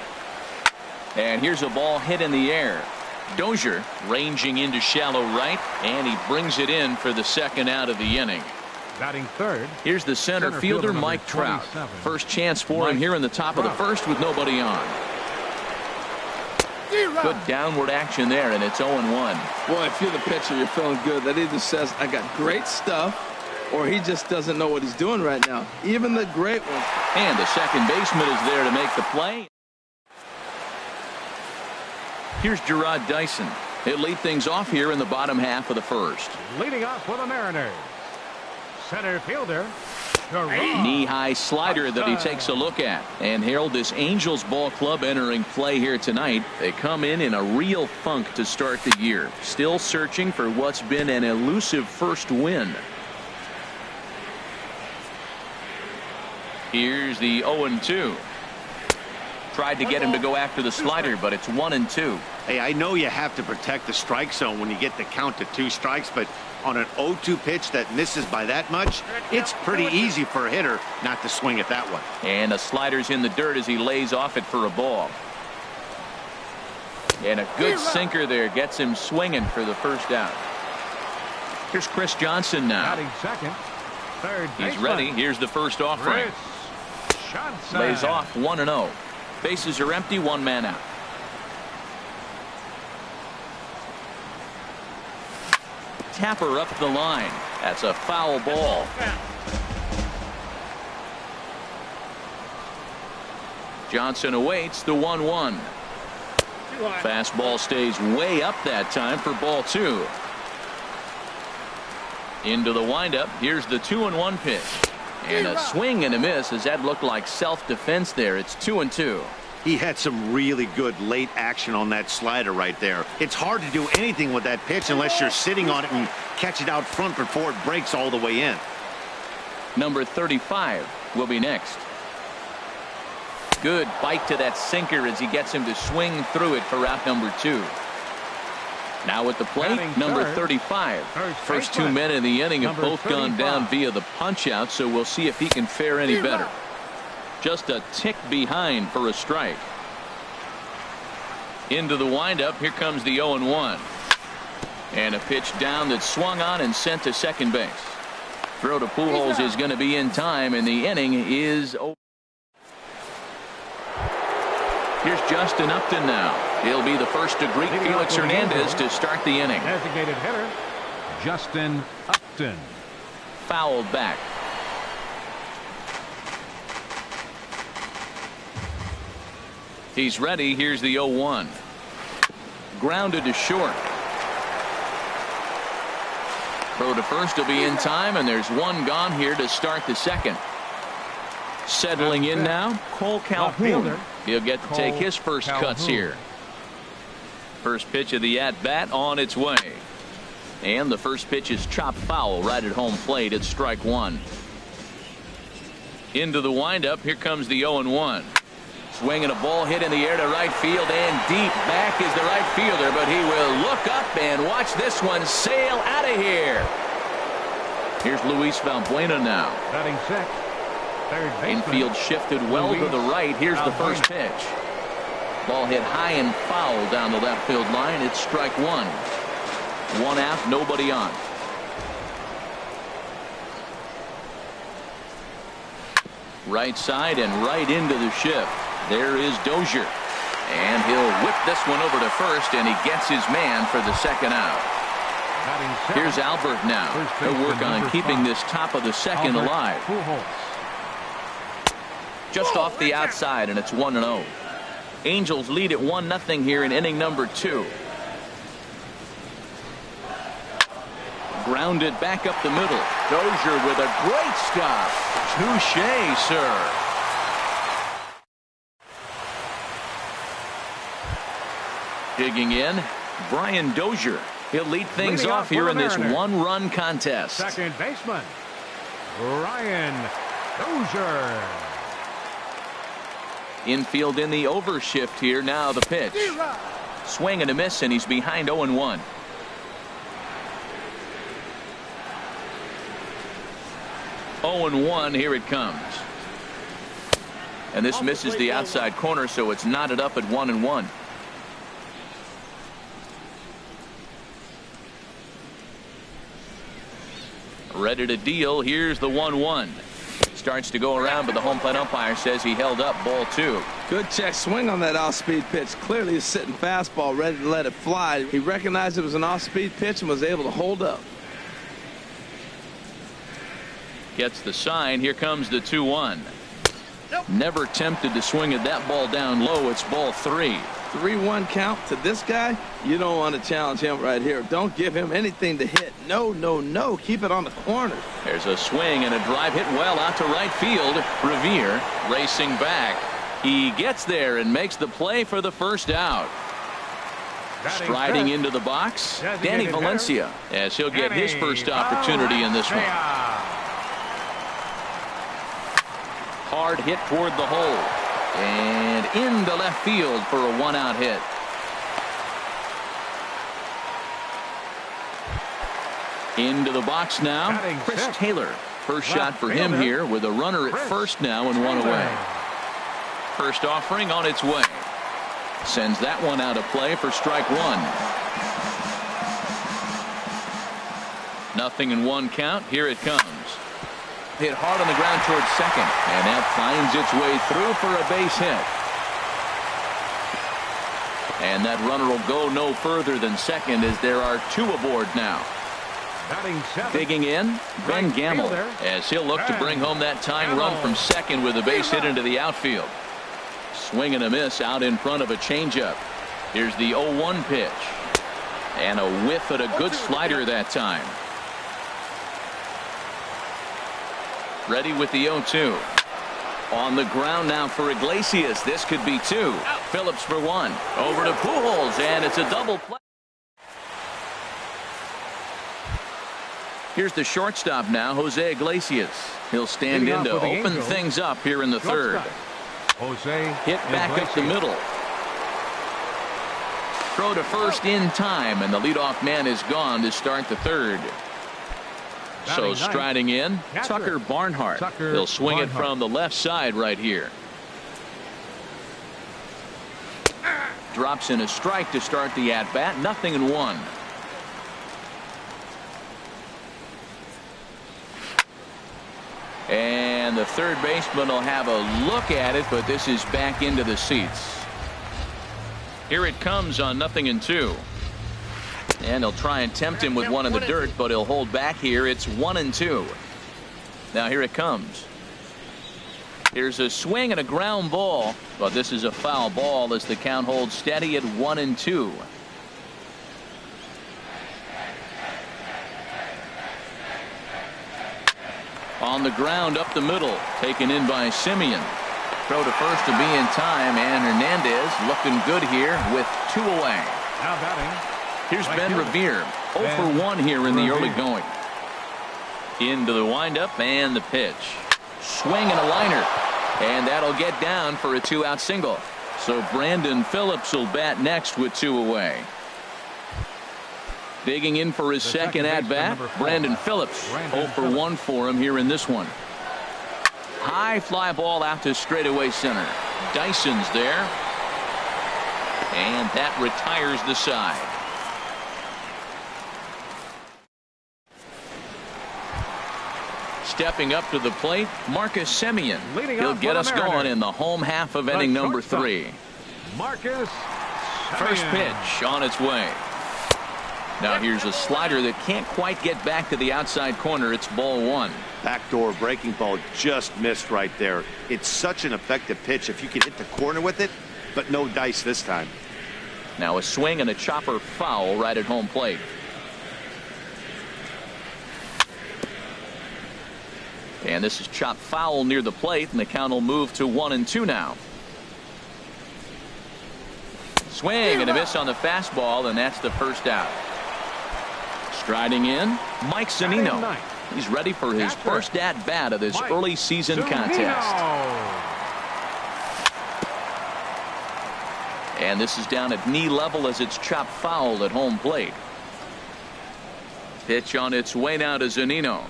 And here's a ball hit in the air. Dozier ranging into shallow right, and he brings it in for the second out of the inning. Batting third. Here's the center fielder, Mike Trout. First chance for him here in the top of the first with nobody on. Good downward action there, and it's 0-1. Boy, if you're the pitcher, you're feeling good. That either says, I got great stuff, or he just doesn't know what he's doing right now. Even the great ones. And the second baseman is there to make the play. Here's Gerard Dyson. He'll lead things off here in the bottom half of the first. Leading off for the Mariners, center fielder. Knee-high slider that he takes a look at. And Harold, this Angels ball club entering play here tonight. They come in a real funk to start the year. Still searching for what's been an elusive first win. Here's the 0-2. Tried to get him to go after the slider, but it's 1-2. Hey, I know you have to protect the strike zone when you get the count to 2 strikes, but on an 0-2 pitch that misses by that much, it's pretty easy for a hitter not to swing at that one. And the slider's in the dirt as he lays off it for a ball. And a good sinker there gets him swinging for the first out. Here's Chris Johnson now. Batting second. Third He's ready. Here's the first offering. Lays off 1-0. Bases are empty, 1 man out. Tapper up the line. That's a foul ball. Johnson awaits the 1-1. Fastball stays way up that time for ball 2. Into the windup. Here's the 2-1 pitch. And a swing and a miss as that looked like self-defense there. It's 2-2. He had some really good late action on that slider right there. It's hard to do anything with that pitch unless you're sitting on it and catch it out front before it breaks all the way in. Number 35 will be next. Good bite to that sinker as he gets him to swing through it for out number 2. Now at the plate, number 35. First 2 men in the inning have both gone down via the punch out, so we'll see if he can fare any better. Just a tick behind for a strike. Into the windup. Here comes the 0-1. And a pitch down that swung on and sent to second base. Throw to Pujols is going to be in time, and the inning is over. Here's Justin Upton now. He'll be the first to greet Felix Hernandez to start the inning. Designated hitter, Justin Upton. Fouled back. He's ready. Here's the 0-1. Grounded to short. Throw to first will be in time, and there's one gone here to start the second. Settling in now, Cole Calhoun. He'll get to take his first cuts here. First pitch of the at-bat on its way. And the first pitch is chopped foul right at home plate. It's strike 1. Into the windup. Here comes the 0-1. Swinging a ball hit in the air to right field, and deep back is the right fielder, but he will look up and watch this one sail out of here. Here's Luis Valbuena now. Batting sixth. Third baseman. Infield shifted well to the right. Here's the first pitch. Ball hit high and foul down the left field line. It's strike 1. 1 out, nobody on. Right side and right into the shift. There is Dozier. And he'll whip this one over to first, and he gets his man for the second out. Here's Albert now. He'll work on keeping this top of the second alive. Just off the outside, and it's 1-0. Angels lead at 1-0 here in inning number 2. Grounded back up the middle. Dozier with a great stop. Touché, sir. Digging in, Brian Dozier. He'll lead things off here in this one-run contest. Second baseman, Brian Dozier. Infield in the overshift here. Now the pitch. Swing and a miss, and he's behind 0-1. Oh and 1, here it comes. And this misses the outside corner, so it's knotted up at 1-1. Ready to deal. Here's the 1-1. Starts to go around, but the home plate umpire says he held up ball 2. Good check swing on that off-speed pitch. Clearly he's sitting fastball, ready to let it fly. He recognized it was an off-speed pitch and was able to hold up. Gets the sign. Here comes the 2-1. Never tempted to swing at that ball down low. It's ball 3. 3-1 count to this guy. You don't want to challenge him right here. Don't give him anything to hit. No, no, no. Keep it on the corner. There's a swing and a drive hit well out to right field. Revere racing back. He gets there and makes the play for the first out. Striding into the box, Danny Valencia, as he'll get his first opportunity in this one. Hard hit toward the hole. And into left field for a 1-out hit. Into the box now, Chris Taylor. First shot for him here with a runner at first now and 1 away. First offering on its way. Sends that one out of play for strike 1. 0-1 count. Here it comes. Hit hard on the ground towards second, and that finds its way through for a base hit. And that runner will go no further than second as there are 2 aboard now. Digging in, Ben Gamble, as he'll look to bring home that tying run from second with a base hit into the outfield. Swing and a miss out in front of a changeup. Here's the 0-1 pitch. And a whiff at a good slider that time. Ready with the 0-2. On the ground now for Iglesias. This could be 2. Phillips for 1. Over to Pujols, and it's a double play. Here's the shortstop now, Jose Iglesias. He'll stand in to open things up here in the third. Hit back up the middle. Throw to first in time, and the leadoff man is gone to start the third. So striding in, Tucker Barnhart. He'll swing it from the left side right here. Drops in a strike to start the at-bat. 0-1. And the third baseman will have a look at it, but this is back into the seats. Here it comes on 0-2. And he'll try and tempt him with one in the dirt, but he'll hold back here. It's 1-2. Now here it comes. Here's a swing and a ground ball, but this is a foul ball as the count holds steady at 1-2. On the ground up the middle, taken in by Simeon. Throw to first to be in time, and Hernandez looking good here with 2 away. Now batting. Here's Ben Revere, 0 for 1 here in the early going. Into the windup and the pitch. Swing and a liner. And that'll get down for a 2-out single. So Brandon Phillips will bat next with 2 away. Digging in for his second at-bat, Brandon Phillips. 0 for 1 for him here in this one. High fly ball out to straightaway center. Dyson's there. And that retires the side. Stepping up to the plate, Marcus Semien. Leading He'll off get for us the going Mariners, in the home half of inning number 3. Marcus First Semien. pitch on its way. Now here's a slider that can't quite get back to the outside corner. It's ball 1. Backdoor breaking ball just missed right there. It's such an effective pitch if you can hit the corner with it, but no dice this time. Now a swing and a chopper foul right at home plate. And this is chopped foul near the plate, and the count will move to 1-2 now. Swing and a miss on the fastball, and that's the first out. Striding in, Mike Zunino. He's ready for his first at-bat of this early season contest. And this is down at knee level as it's chopped foul at home plate. Pitch on its way now to Zunino.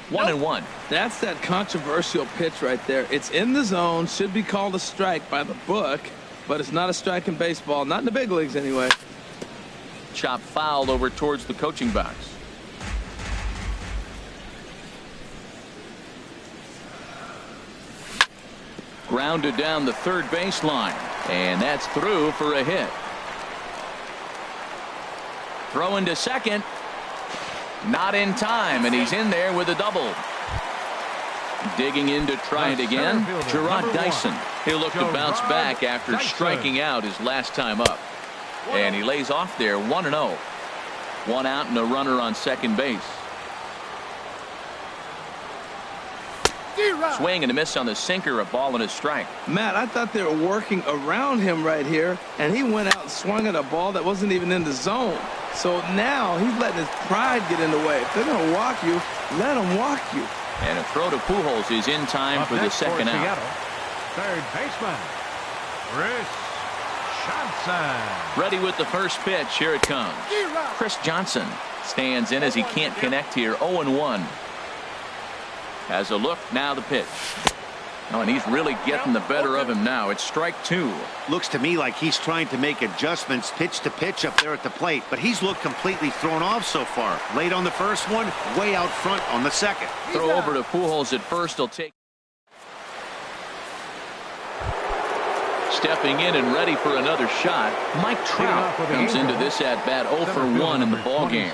1-1. That's that controversial pitch right there. It's in the zone, should be called a strike by the book, but it's not a strike in baseball, not in the big leagues anyway. Chop fouled over towards the coaching box. Grounded down the third baseline, and that's through for a hit. Throw into second. Not in time, and he's in there with a double. Digging in to try it again, Gerard Dyson. He'll look to bounce back after striking out his last time up. And he lays off there 1-0. 1 out and a runner on second base. Swing and a miss on the sinker, a ball and a strike. Matt, I thought they were working around him right here, and he went out and swung at a ball that wasn't even in the zone. So now he's letting his pride get in the way. If they're going to walk you, let them walk you. And a throw to Pujols is in time for the second out. Third baseman, Chris Johnson. Ready with the first pitch. Here it comes. Chris Johnson stands in as he can't connect here. 0-1. Has a look, now the pitch. Oh, and he's really getting the better of him now. It's strike 2. Looks to me like he's trying to make adjustments pitch to pitch up there at the plate, but he's looked completely thrown off so far. Late on the first one, way out front on the second. Throw over to Pujols at first. He'll take. Stepping in and ready for another shot, Mike Trout comes into this at-bat 0 for 1 in the ballgame.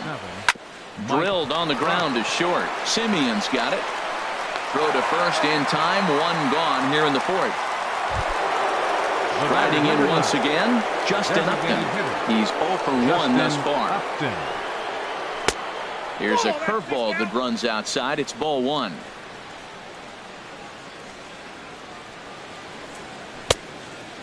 Drilled on the ground to short. Simeon's got it. Throw to first in time. 1 gone here in the 4th. Riding in once again, Justin Upton. He's 0 for 1 thus far. Here's a curveball that runs outside. It's ball 1.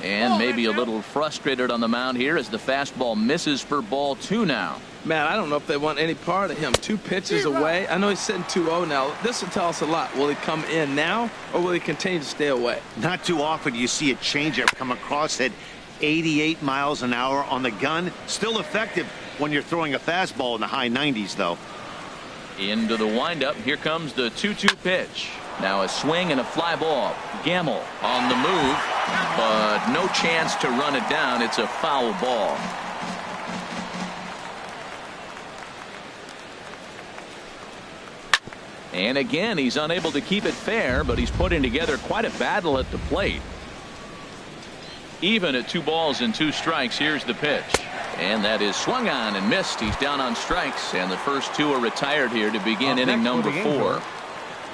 And maybe a little frustrated on the mound here as the fastball misses for ball 2 now. Man, I don't know if they want any part of him. 2 pitches away. I know he's sitting 2-0 now. This will tell us a lot. Will he come in now, or will he continue to stay away? Not too often do you see a changeup come across at 88 miles an hour on the gun. Still effective when you're throwing a fastball in the high 90s, though. Into the windup. Here comes the 2-2 pitch. Now a swing and a fly ball. Gamble on the move, but no chance to run it down. It's a foul ball. And again, he's unable to keep it fair, but he's putting together quite a battle at the plate. Even at 2 balls and 2 strikes, here's the pitch. And that is swung on and missed. He's down on strikes, and the first 2 are retired here to begin inning number 4.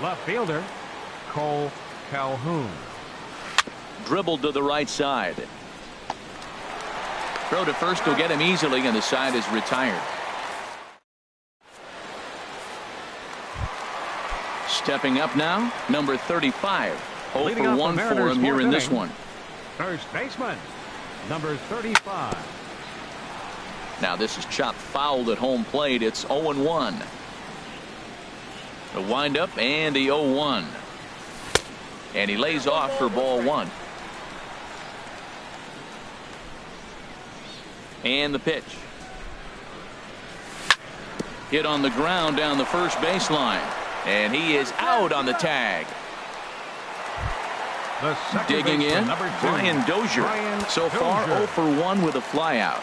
Left fielder, Cole Calhoun. Dribbled to the right side. Throw to first will get him easily, and the side is retired. Stepping up now, number 35. 0 for 1 for him here in this one. First baseman, number 35. Now this is chopped fouled at home plate. It's 0-1. The windup and the 0-1. And he lays off for ball 1. And the pitch. Hit on the ground down the first baseline. And he is out on the tag. Digging in, Brian Dozier. So far 0 for 1 with a flyout.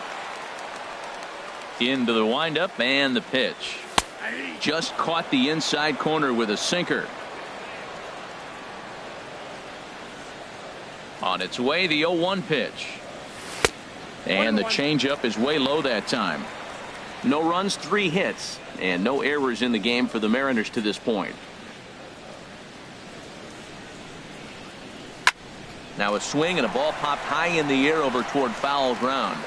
Into the windup and the pitch. Just caught the inside corner with a sinker. On its way, the 0-1 pitch. And the changeup is way low that time. No runs, 3 hits, and no errors in the game for the Mariners to this point. Now a swing and a ball popped high in the air over toward foul ground.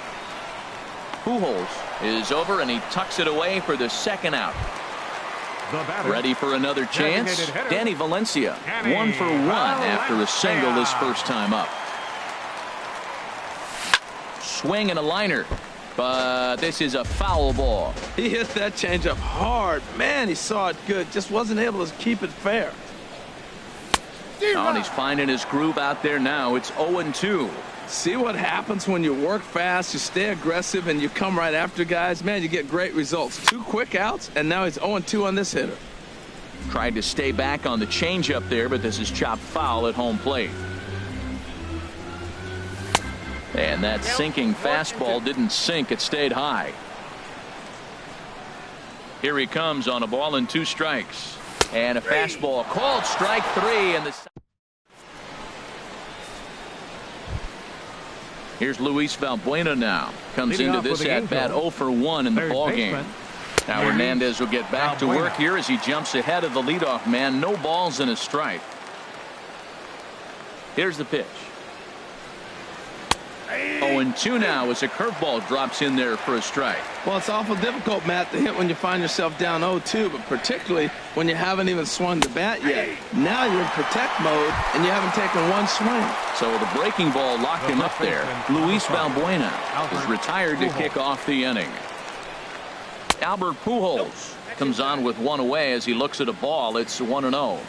Pujols is over and he tucks it away for the second out. Ready for another chance? Danny Valencia, 1 for 1 after a single his first time up. Swing and a liner, but this is a foul ball. He hit that changeup hard. Man, he saw it good. Just wasn't able to keep it fair. Oh, and he's finding his groove out there now. It's 0-2. See what happens when you work fast, you stay aggressive, and you come right after guys? Man, you get great results. 2 quick outs, and now he's 0-2 on this hitter. Tried to stay back on the changeup there, but this is chopped foul at home plate. And that sinking fastball didn't sink. It stayed high. Here he comes on a ball and 2 strikes. And a fastball called strike 3. And the here's Luis Valbuena now. Comes into this at bat 0 for 1 in the ball game. Now Hernandez will get back to work here as he jumps ahead of the leadoff man. No balls and a strike. Here's the pitch. 0-2 now as a curveball drops in there for a strike. Well, it's awful difficult, Matt, to hit when you find yourself down 0-2, but particularly when you haven't even swung the bat yet. Now you're in protect mode, and you haven't taken 1 swing. So the breaking ball locked him up there. Luis Valbuena is retired to kick off the inning. Albert Pujols comes on with 1 away as he looks at a ball. It's 1-0.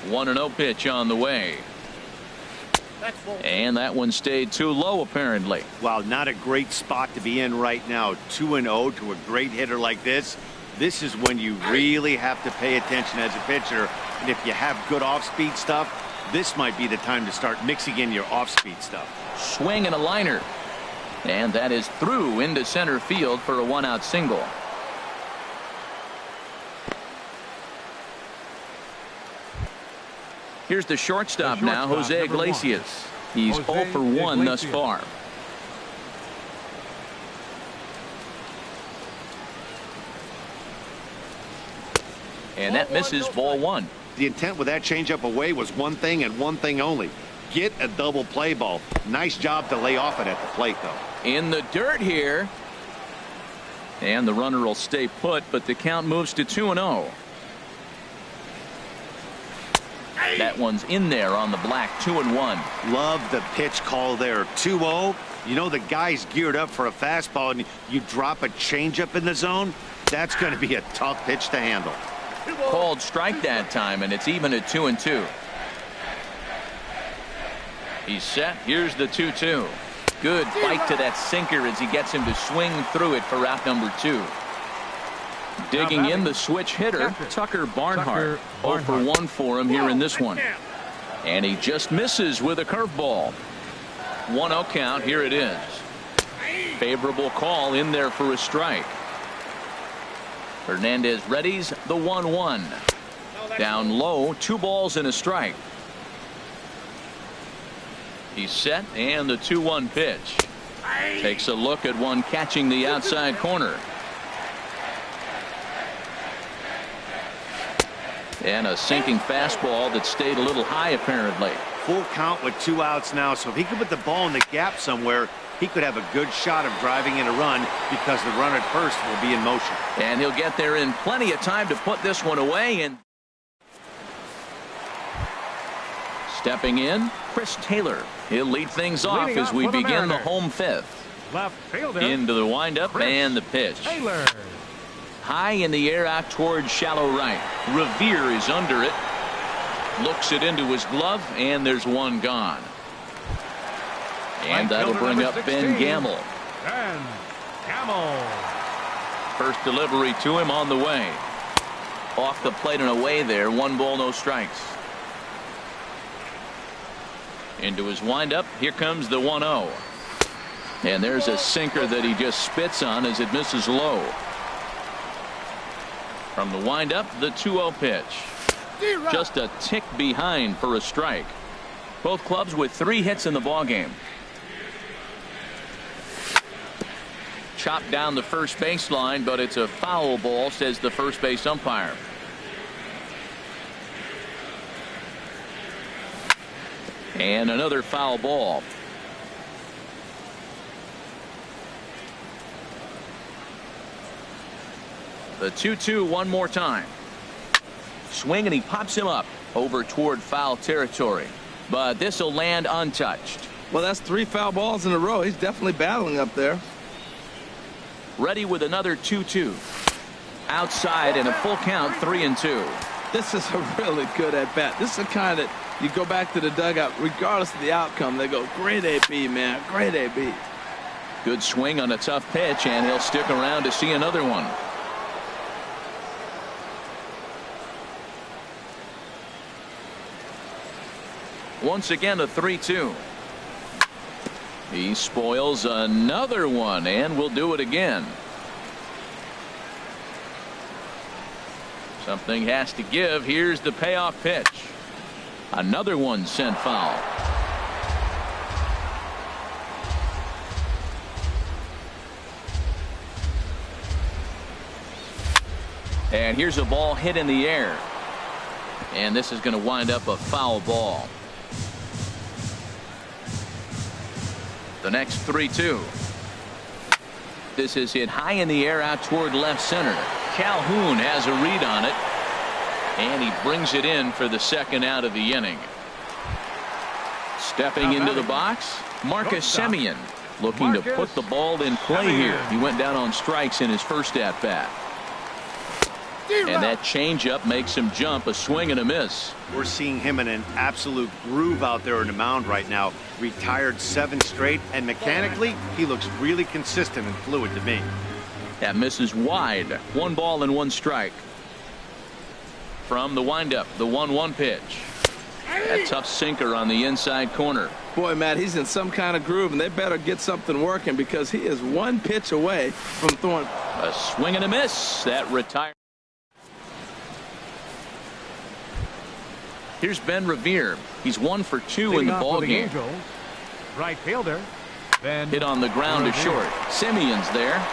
1-0 pitch on the way. And that one stayed too low, apparently. Wow, not a great spot to be in right now. 2-0 to a great hitter like this. This is when you really have to pay attention as a pitcher. And if you have good off-speed stuff, this might be the time to start mixing in your off-speed stuff. Swing and a liner. And that is through into center field for a 1-out single. Here's the shortstop now, Jose Iglesias. He's 0 for 1 thus far. And that misses, ball 1. The intent with that changeup away was one thing and one thing only. Get a double play ball. Nice job to lay off it at the plate, though. In the dirt here. And the runner will stay put, but the count moves to 2-0. That one's in there on the black. 2-1. Love the pitch call there. 2-0. You know the guy's geared up for a fastball, and you drop a changeup in the zone. That's going to be a tough pitch to handle. Called strike that time, and it's even at 2-2. He's set. Here's the 2-2. Good bite to that sinker as he gets him to swing through it for out number 2. Digging in the switch hitter, Tucker Barnhart. 0 for 1 for him here in this one. And he just misses with a curveball. 1-0 count. Here it is. Favorable call in there for a strike. Hernandez readies the 1-1. Down low, 2 balls and a strike. He's set, and the 2-1 pitch. Takes a look at one catching the outside corner. And a sinking fastball that stayed a little high, apparently. Full count with 2 outs now, so if he could put the ball in the gap somewhere, he could have a good shot of driving in a run because the runner at first will be in motion. And he'll get there in plenty of time to put this one away. And stepping in, Chris Taylor. He'll lead things off as we begin the home 5th. Left fielder. Into the windup and the pitch. Taylor. High in the air out towards shallow right. Revere is under it. Looks it into his glove, and there's one gone. And that'll bring up Ben Gamel. Ben Gamel. First delivery to him on the way. Off the plate and away there. 1 ball, no strikes. Into his windup. Here comes the 1-0. And there's a sinker that he just spits on as it misses low. From the windup, the 2-0 pitch. Just a tick behind for a strike. Both clubs with 3 hits in the ballgame. Chopped down the first baseline, but it's a foul ball, says the first base umpire. And another foul ball. The 2-2 one more time. Swing, and he pops him up over toward foul territory. But this will land untouched. Well, that's 3 foul balls in a row. He's definitely battling up there. Ready with another 2-2. Outside and a full count, 3-2. This is a really good at-bat. This is the kind that you go back to the dugout, regardless of the outcome. They go, great AB, man, great AB. Good swing on a tough pitch, and he'll stick around to see another one. Once again, a 3-2. He spoils another one, and will do it again. Something has to give. Here's the payoff pitch. Another one sent foul. And here's a ball hit in the air. And this is going to wind up a foul ball. The next 3-2. This is hit high in the air out toward left center. Calhoun has a read on it, and he brings it in for the second out of the inning. Stepping into the box, Marcus Semien, looking to put the ball in play here. He went down on strikes in his first at bat. And that changeup makes him jump. A swing and a miss. We're seeing him in an absolute groove out there in the mound right now. Retired 7 straight, and mechanically, he looks really consistent and fluid to me. That misses wide. 1 ball and 1 strike. From the windup, the 1-1 pitch. A tough sinker on the inside corner. Boy, Matt, he's in some kind of groove, and they better get something working because he is 1 pitch away from throwing. A swing and a miss. That retired. Here's Ben Revere. He's 1 for 2 in the ballgame. Right fielder. Ben hit on the ground to short. Semien's there.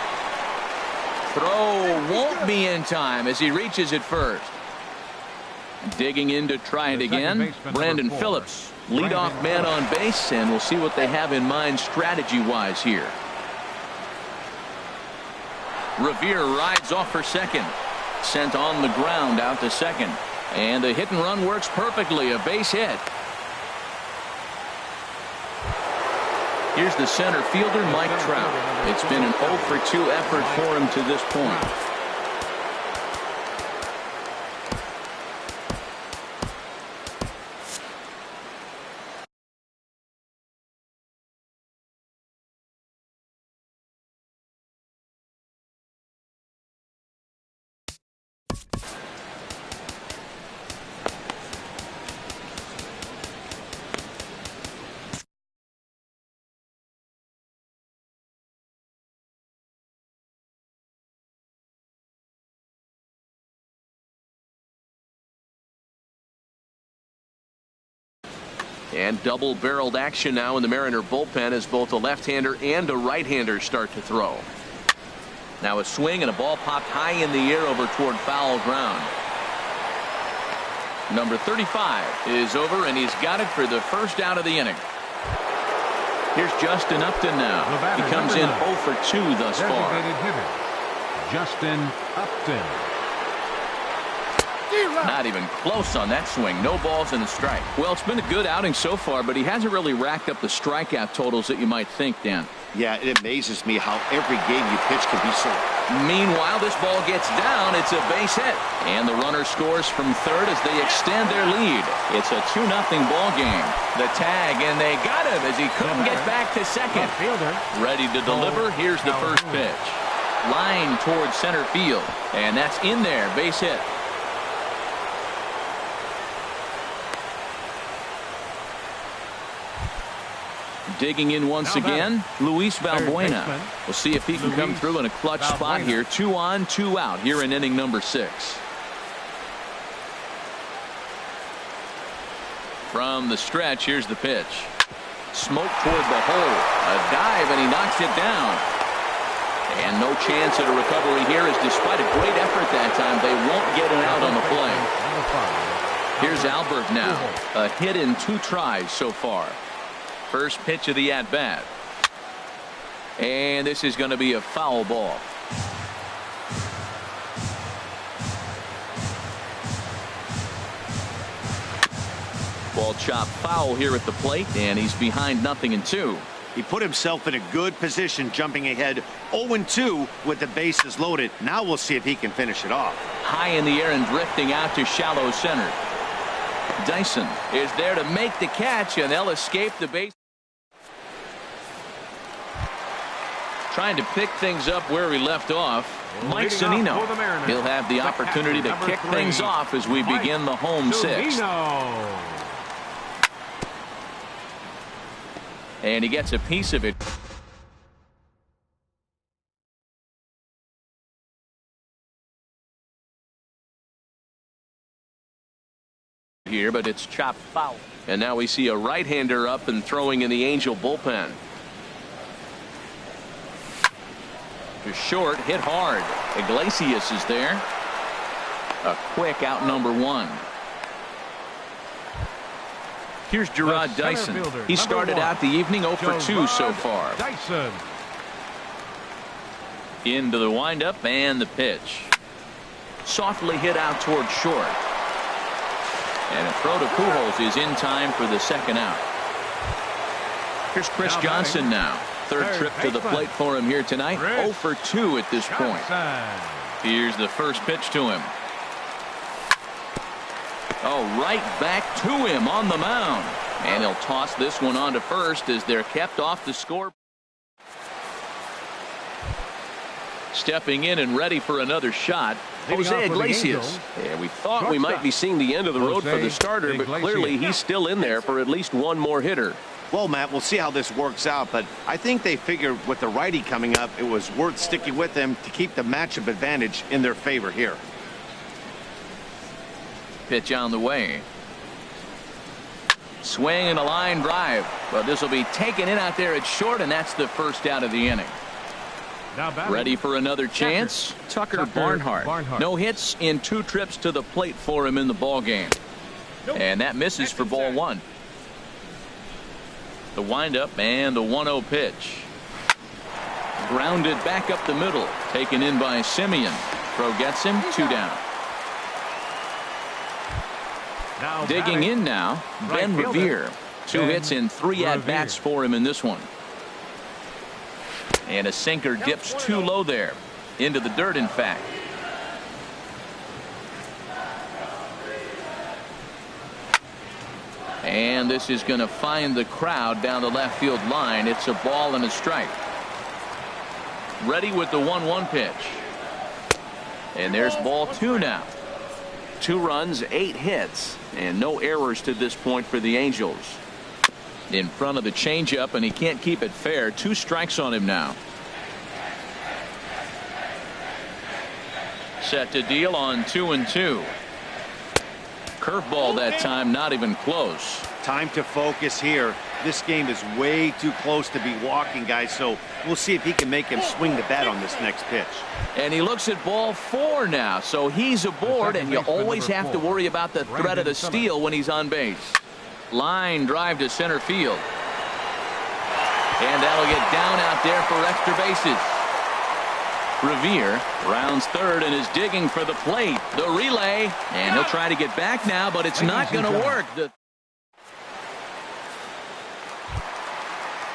Throw won't be in time as he reaches it first. Digging in to try it again. Brandon Phillips, leadoff man on base, and we'll see what they have in mind strategy-wise here. Revere rides off for second. Sent on the ground out to second. And the hit and run works perfectly. A base hit. Here's the center fielder, Mike Trout. It's been an 0 for 2 effort for him to this point. And double-barreled action now in the Mariner bullpen as both a left-hander and a right-hander start to throw. Now a swing and a ball popped high in the air over toward foul ground. Number 35 is over, and he's got it for the first out of the inning. Here's Justin Upton now. He comes in 0 for 2 thus far. Justin Upton. Not even close on that swing. No balls and a strike. Well, it's been a good outing so far, but he hasn't really racked up the strikeout totals that you might think, Dan. Yeah, it amazes me how every game you pitch can be so. Meanwhile, this ball gets down. It's a base hit. And the runner scores from third as they extend their lead. It's a 2-0 ball game. The tag, and they got him as he couldn't get back to second. Ready to deliver. Here's the first pitch. Line towards center field. And that's in there. Base hit. Digging in once again, Luis Valbuena. We'll see if he can come through in a clutch spot here. 2 on, 2 out here in inning number 6. From the stretch, here's the pitch. Smoke toward the hole. A dive, and he knocks it down. And no chance at a recovery here, as despite a great effort that time, they won't get an out on the play. Here's Albert now. A hit in 2 tries so far. First pitch of the at-bat. And this is going to be a foul ball. Ball chopped foul here at the plate, and he's behind 0-2. He put himself in a good position, jumping ahead 0-2 with the bases loaded. Now we'll see if he can finish it off. High in the air and drifting out to shallow center. Dyson is there to make the catch, and they'll escape the base. Trying to pick things up where we left off. Mike Zunino. He'll have the opportunity to kick things off as we begin the home 6th. And he gets a piece of it. Here, but it's chopped foul. And now we see a right-hander up and throwing in the Angel bullpen. To short, hit hard. Iglesias is there. A quick out number 1. Here's Gerard Dyson. He started out the evening 0 for 2 so far. Dyson. Into the windup and the pitch. Softly hit out toward short. And a throw to Pujols is in time for the 2nd out. Here's Chris Johnson now. Third trip to the plate for him here tonight. 0 for 2 at this point. Here's the first pitch to him. Oh, right back to him on the mound. And he'll toss this one on to first as they're kept off the score. Stepping in and ready for another shot, Jose Iglesias. Yeah, we thought we might be seeing the end of the road for the starter, but clearly he's still in there for at least one more hitter. Well, Matt, we'll see how this works out, but I think they figured with the righty coming up, it was worth sticking with him to keep the matchup advantage in their favor here. Pitch on the way. Swing and a line drive. But this will be taken in out there at short, and that's the first out of the inning. Ready for another chance? Tucker Barnhart. No hits in 2 trips to the plate for him in the ball game. And that misses for ball 1. The windup and the 1-0 pitch. Grounded back up the middle. Taken in by Simeon. Throw gets him. 2 down. Digging in now, Ben Revere. 2 hits in 3 at-bats for him in this one. And a sinker dips too low there. Into the dirt, in fact. And this is going to find the crowd down the left field line. It's a ball and a strike. Ready with the 1-1 pitch. And there's ball 2 now. 2 runs, 8 hits, and no errors to this point for the Angels. In front of the changeup, and he can't keep it fair. 2 strikes on him now. Set to deal on 2-2. Curveball that time, not even close. Time to focus here. This game is way too close to be walking, guys, so we'll see if he can make him swing the bat on this next pitch. And he looks at ball 4 now, so he's aboard, and you always have to worry about the threat of the steal when he's on base. Line drive to center field. And that'll get down out there for extra bases. Revere rounds third and is digging for the plate. The relay, and he'll try to get back now, but it's not going to work.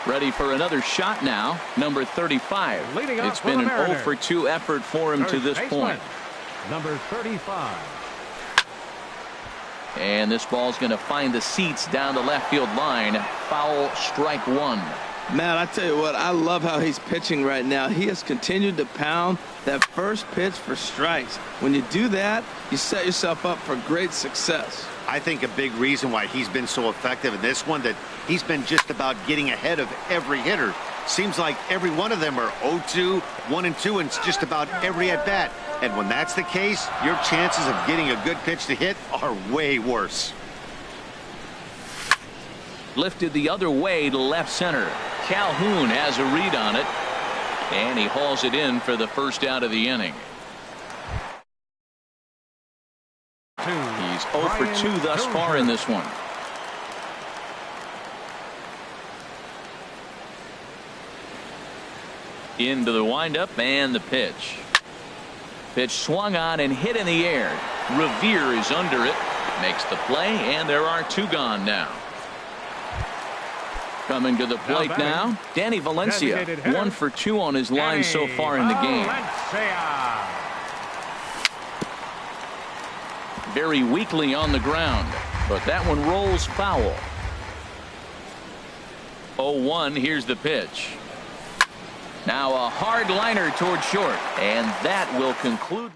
Ready for another shot now, number 35. It's been an 0 for 2 effort for him to this point. Number 35. And this ball's going to find the seats down the left field line. Foul, strike 1. Man, I tell you what, I love how he's pitching right now. He has continued to pound that first pitch for strikes. When you do that, you set yourself up for great success. I think a big reason why he's been so effective in this one, that he's been just about getting ahead of every hitter. Seems like every one of them are 0-2, 1-2, and it's just about every at-bat. And when that's the case, your chances of getting a good pitch to hit are way worse. Lifted the other way to left center. Calhoun has a read on it, and he hauls it in for the first out of the inning. He's 0 for 2 thus far in this one. Into the windup and the pitch. Pitch swung on and hit in the air. Revere is under it, makes the play, and there are 2 gone now. Coming to the plate now, Danny Valencia, 1 for 2 on his line so far in the game. Very weakly on the ground, but that one rolls foul. 0-1, here's the pitch. Now a hard liner toward short, and that will conclude.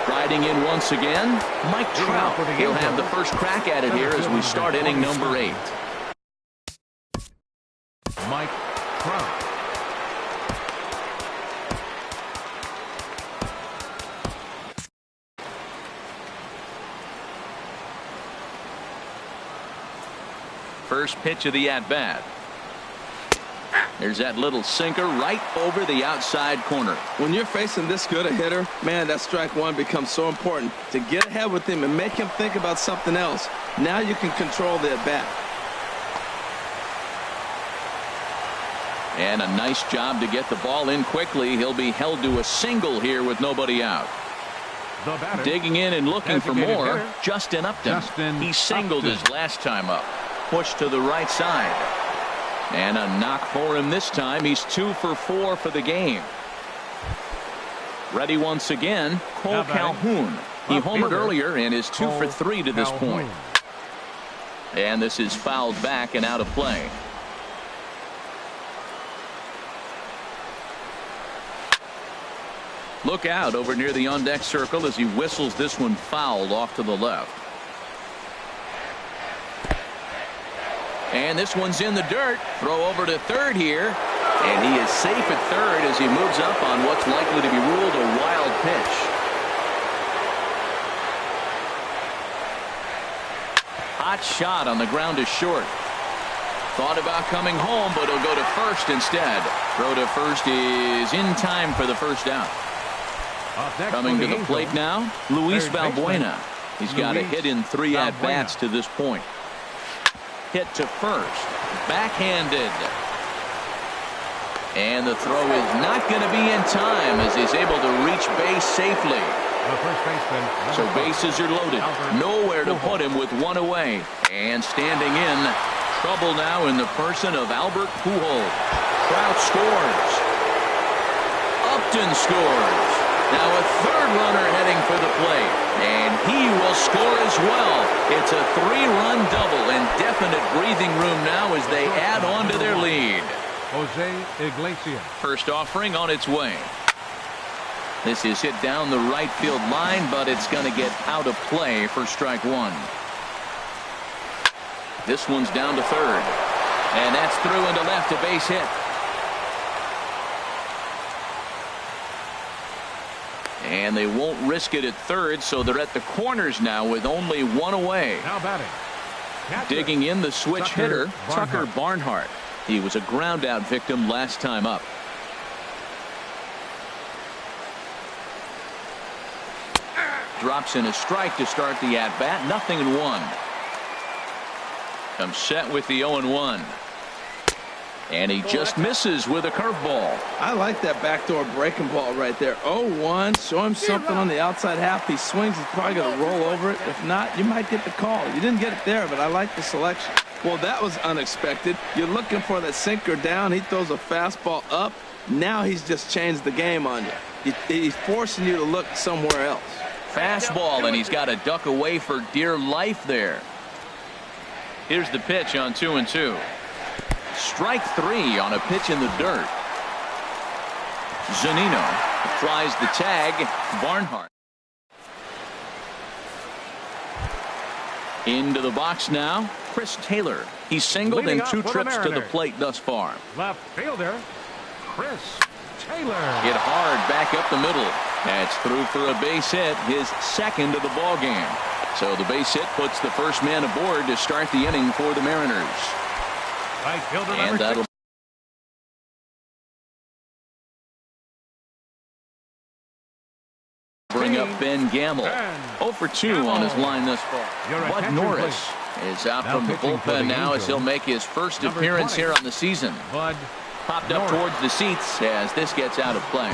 Striding in once again, Mike Trout. He'll have the first crack at it here as we start inning number 8. Mike Trout. First pitch of the at-bat. There's that little sinker right over the outside corner. When you're facing this good a hitter, man, that strike one becomes so important to get ahead with him and make him think about something else. Now you can control the at-bat. And a nice job to get the ball in quickly. He'll be held to a single here with nobody out. Digging in and looking for more, Justin Upton. He singled his last time up. Pushed to the right side. And a knock for him this time. He's 2 for 4 for the game. Ready once again, Cole Calhoun. He homered earlier and is 2 for 3 to this point. And this is fouled back and out of play. Look out over near the on-deck circle as he whistles this one fouled off to the left. And this one's in the dirt. Throw over to third here. And he is safe at third as he moves up on what's likely to be ruled a wild pitch. Hot shot on the ground to short. Thought about coming home, but he'll go to first instead. Throw to first is in time for the first out. Coming to the plate now, Luis Valbuena. He's got a hit in 3 at-bats to this point. Hit to first. Backhanded. And the throw is not going to be in time as he's able to reach base safely. So bases are loaded. Nowhere to put him with 1 away. And standing in, trouble now in the person of Albert Pujols. Trout scores. Upton scores. Now a third runner heading for the plate. And he will score as well. It's a 3-run double and definite breathing room now as they add on to their lead. Jose Iglesias. First offering on its way. This is hit down the right field line, but it's going to get out of play for strike 1. This one's down to third. And that's through into left, a base hit. And they won't risk it at third, so they're at the corners now with only 1 away. Now batting. Digging in the switch hitter, Tucker Barnhart. He was a ground out victim last time up. Drops in a strike to start the at-bat. 0-1. Comes set with the 0-1. And he just misses with a curveball. I like that backdoor breaking ball right there. 0-1. Show him something on the outside half. He swings. He's probably going to roll over it. If not, you might get the call. You didn't get it there, but I like the selection. Well, that was unexpected. You're looking for that sinker down. He throws a fastball up. Now he's just changed the game on you. He's forcing you to look somewhere else. Fastball, and he's got to duck away for dear life there. Here's the pitch on 2-2. Strike 3 on a pitch in the dirt. Zunino applies the tag. Barnhart into the box now. Chris Taylor. He's singled in 2 trips to the plate thus far. Left fielder Chris Taylor. Hit hard back up the middle. That's through for a base hit, his second of the ball game. So the base hit puts the first man aboard to start the inning for the Mariners. Right fielder And number that'll 6. bring up Ben Gamble. 0 for 2 on his line thus far. Bud Norris is out from the bullpen now as he'll make his first appearance here on the season. Bud popped up towards the seats as this gets out of play.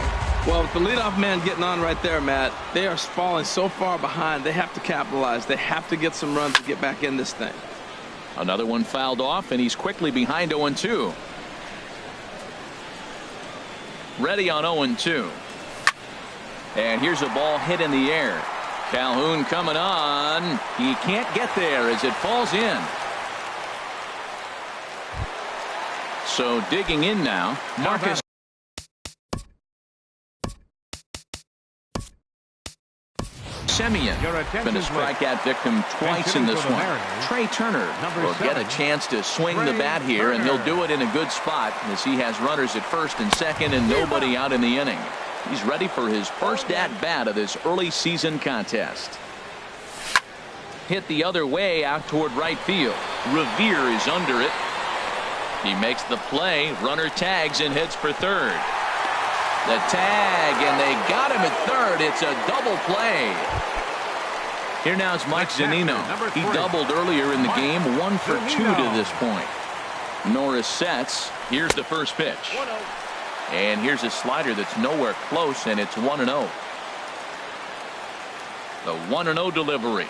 Well, with the leadoff man getting on right there, Matt, they are falling so far behind. They have to capitalize. They have to get some runs to get back in this thing. Another one fouled off, and he's quickly behind 0-2. Ready on 0-2. And here's a ball hit in the air. Calhoun coming on. He can't get there as it falls in. So digging in now, Marcus Semien. Been a strikeout victim twice in this one. Trey Turner will get a chance to swing the bat here, and he'll do it in a good spot as he has runners at first and second and nobody out in the inning. He's ready for his first at-bat of this early season contest. Hit the other way out toward right field. Revere is under it. He makes the play. Runner tags and heads for third. The tag, and they got him at third. It's a double play. Here now is Mike Zunino. He doubled earlier in the game. 1 for 2 to this point. Norris sets. Here's the first pitch. And here's a slider that's nowhere close, and it's 1-0. The 1-0 delivery.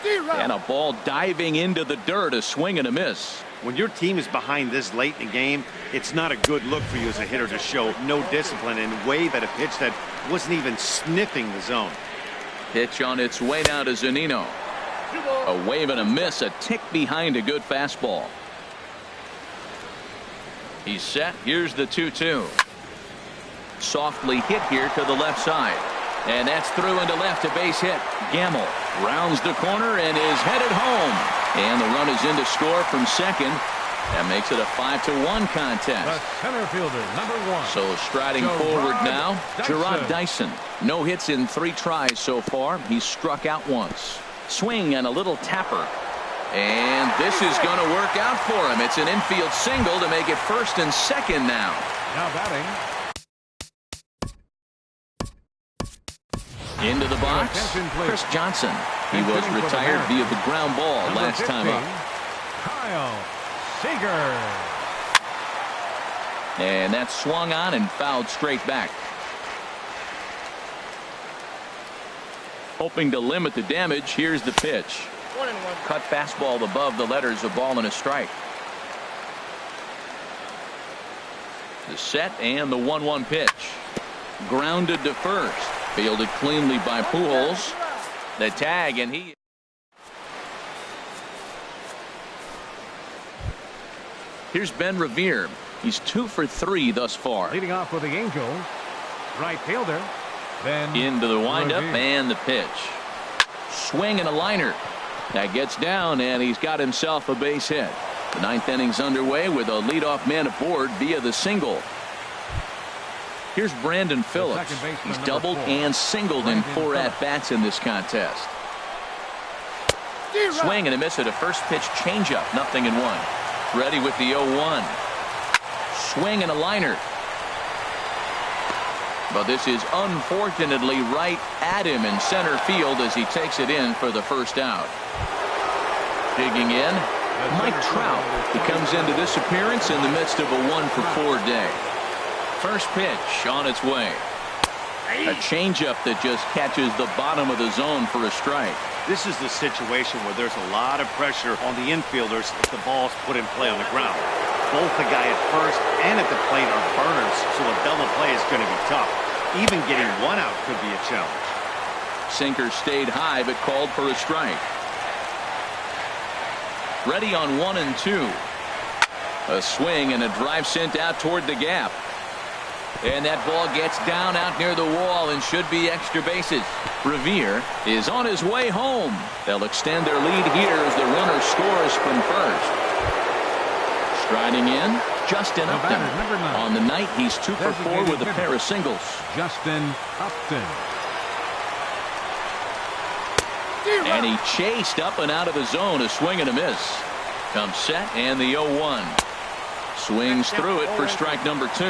And a ball diving into the dirt. A swing and a miss. When your team is behind this late in the game, it's not a good look for you as a hitter to show no discipline and wave at a pitch that wasn't even sniffing the zone. Pitch on its way now to Zunino. A wave and a miss, a tick behind a good fastball. He's set. Here's the 2-2. Softly hit here to the left side. And that's through into left, a base hit. Gamble rounds the corner and is headed home. And the run is in to score from second. That makes it a 5-1 contest. The center fielder, number 1. So striding forward now, Gerard Dyson. No hits in 3 tries so far. He's struck out once. Swing and a little tapper. And this is going to work out for him. It's an infield single to make it first and second now. Now batting. Into the box, Chris Johnson. He was retired via the ground ball last time up. Kyle Seager. And that swung on and fouled straight back. Hoping to limit the damage, here's the pitch. 1-1. Cut fastball above the letters, a ball and a strike. The set and the 1-1 pitch. Grounded to first. Fielded cleanly by Pujols. The tag, and he. Here's Ben Revere. He's 2 for 3 thus far. Leading off with the Angels, right fielder. Then into the windup Revere. And the pitch. Swing and a liner. That gets down, and he's got himself a base hit. The 9th inning's underway with a leadoff man aboard via the single. Here's Brandon Phillips. He's doubled 4. and singled in 4 at-bats in this contest. Swing and a miss at a first pitch changeup. 0-1. Ready with the 0-1. Swing and a liner. But this is unfortunately right at him in center field as he takes it in for the first out. Digging in, Mike Trout. He comes into this appearance in the midst of a 1-for-4 day. First pitch on its way. A changeup that just catches the bottom of the zone for a strike. This is the situation where there's a lot of pressure on the infielders if the ball's put in play on the ground. Both the guy at first and at the plate are burners, so a double play is going to be tough. Even getting 1 out could be a challenge. Sinker stayed high but called for a strike. Ready on 1 and 2. A swing and a drive sent out toward the gap. And that ball gets down out near the wall and should be extra bases. Revere is on his way home. They'll extend their lead here as the runner scores from first. Striding in, Justin Upton. On the night, he's 2 for 4 with a pair of singles. Justin Upton. And he chased up and out of the zone. A swing and a miss. Comes set and the 0-1. Swings through it for strike number 2.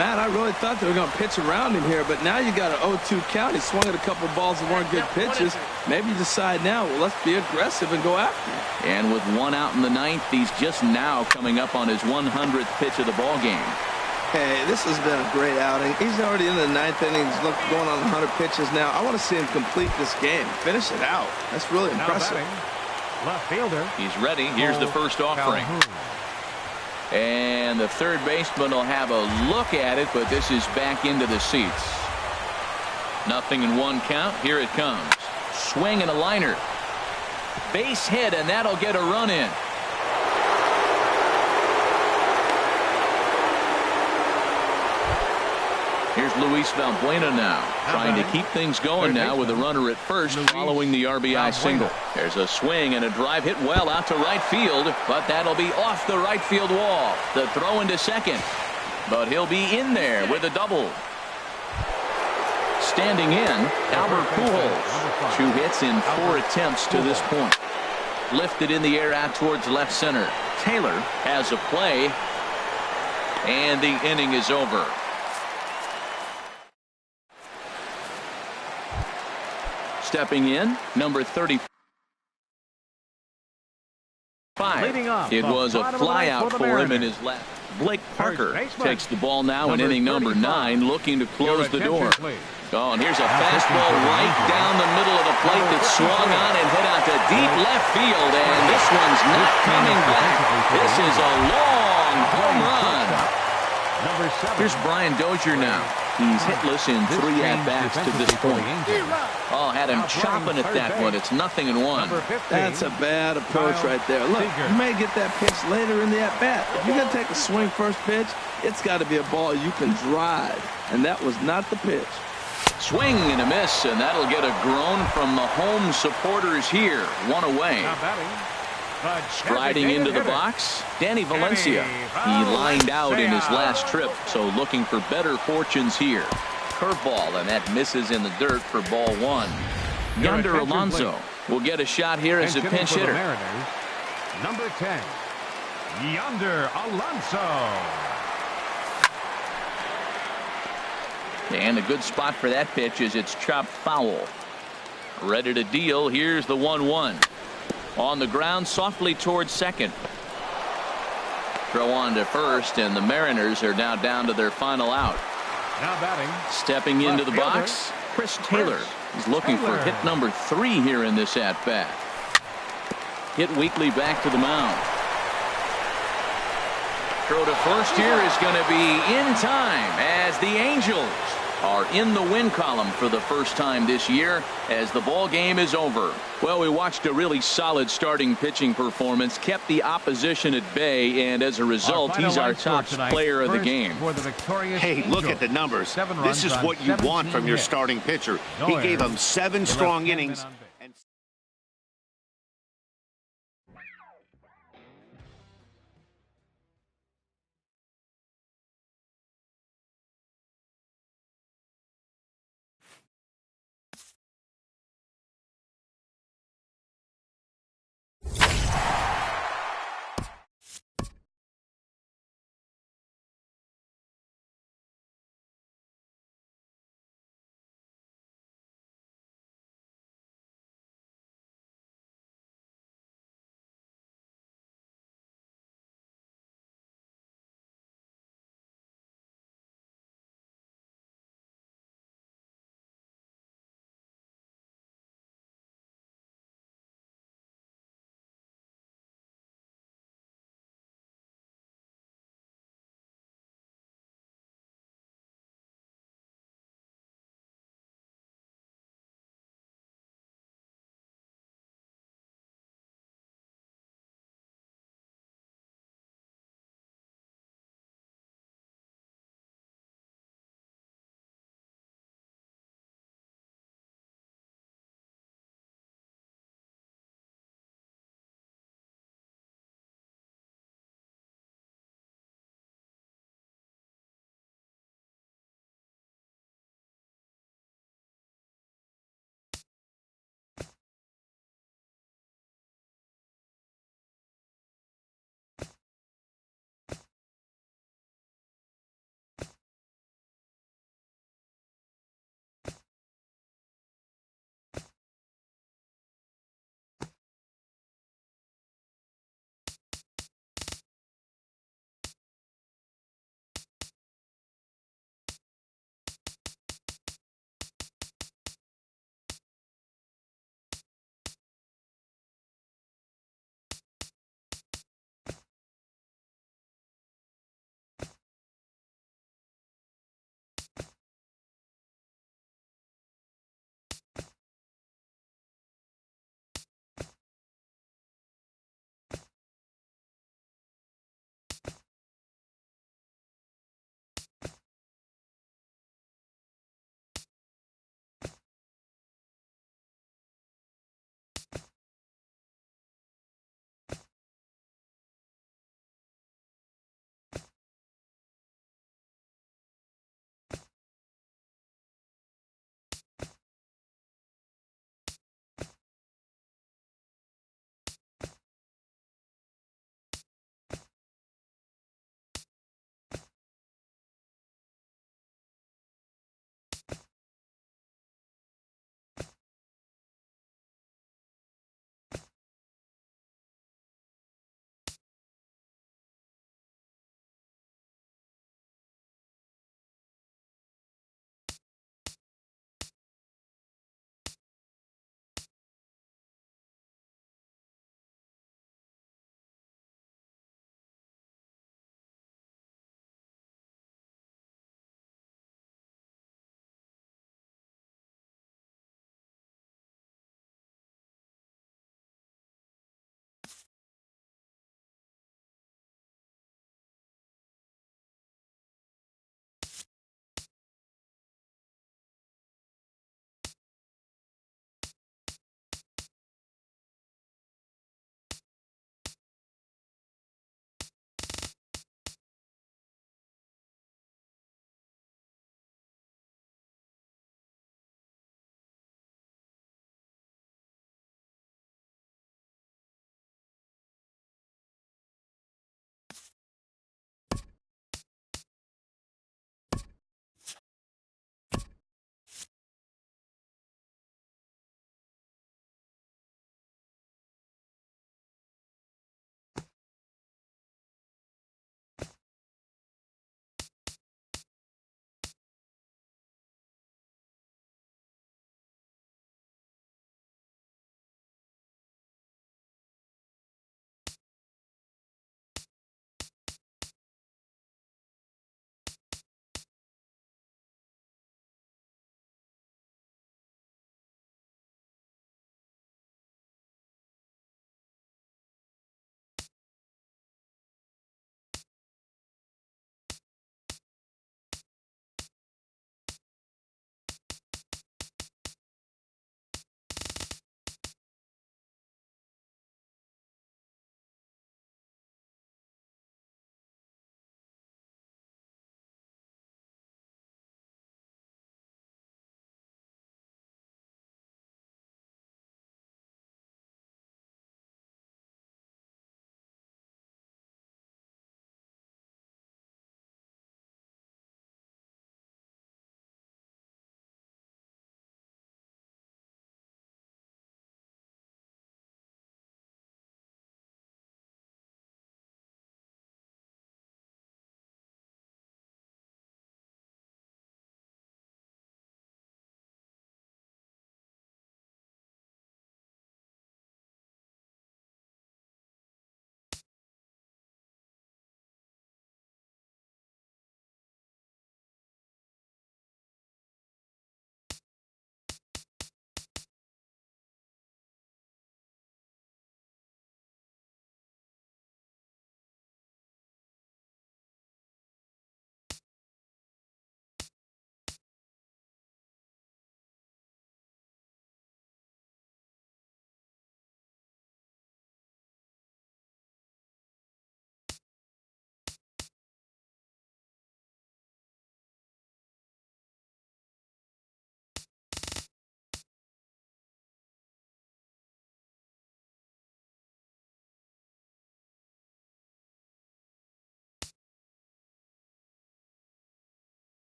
Matt, I really thought they were going to pitch around him here, but now you got an 0-2 count. He swung at a couple of balls that weren't good pitches. Maybe you decide now, well, let's be aggressive and go after him. And with 1 out in the 9th, he's just now coming up on his 100th pitch of the ball game. Hey, this has been a great outing. He's already in the 9th inning. He's going on 100 pitches now. I want to see him complete this game, finish it out. That's really impressive. Left fielder. He's ready. Here's the first offering. And the third baseman will have a look at it, but this is back into the seats. 0-1 count. Here it comes. Swing and a liner. Base hit, and that'll get a run in. Here's Luis Valbuena now, trying to keep things going now with a runner at first following the RBI single. There's a swing and a drive hit well out to right field, but that'll be off the right field wall. The throw into second, but he'll be in there with a double. Standing in, Albert Pujols. 2 hits in 4 attempts to this point. Lifted in the air out towards left center. Taylor has a play, and the inning is over. Stepping in, number 35. It was a flyout for him in his left. Blake Parker takes the ball now in inning number 9, looking to close the door. Oh, and here's a fastball right down the middle of the plate that swung on and hit out to deep left field, and this one's not coming back. This is a long home run. Here's Brian Dozier now. He's hitless in 3 at-bats to this point. Oh, had him chopping at that one. It's 0-1. That's a bad approach right there. Look, you may get that pitch later in the at-bat. If you're going to take a swing first pitch, it's got to be a ball you can drive, and that was not the pitch. Swing and a miss, and that'll get a groan from the home supporters here. 1 away. Striding into the box, Danny Valencia. He lined out in his last trip, so looking for better fortunes here. Curveball, and that misses in the dirt for ball 1. Yonder Alonso will get a shot here as a pinch hitter. Number 10, Yonder Alonso. And a good spot for that pitch is it's chopped foul. Ready to deal. Here's the 1-1. On the ground softly towards second. Throw on to first, and the Mariners are now down to their final out. Now batting. Stepping into the box, Chris Taylor. He's looking for hit number 3 here in this at-bat. Hit weakly back to the mound. Throw to first here is going to be in time as the Angels are in the win column for the first time this year as the ball game is over. Well, we watched a really solid starting pitching performance, kept the opposition at bay, and as a result, he's our top player of the game. Hey, look at the numbers. This is what you want from your starting pitcher. He gave them 7 strong innings.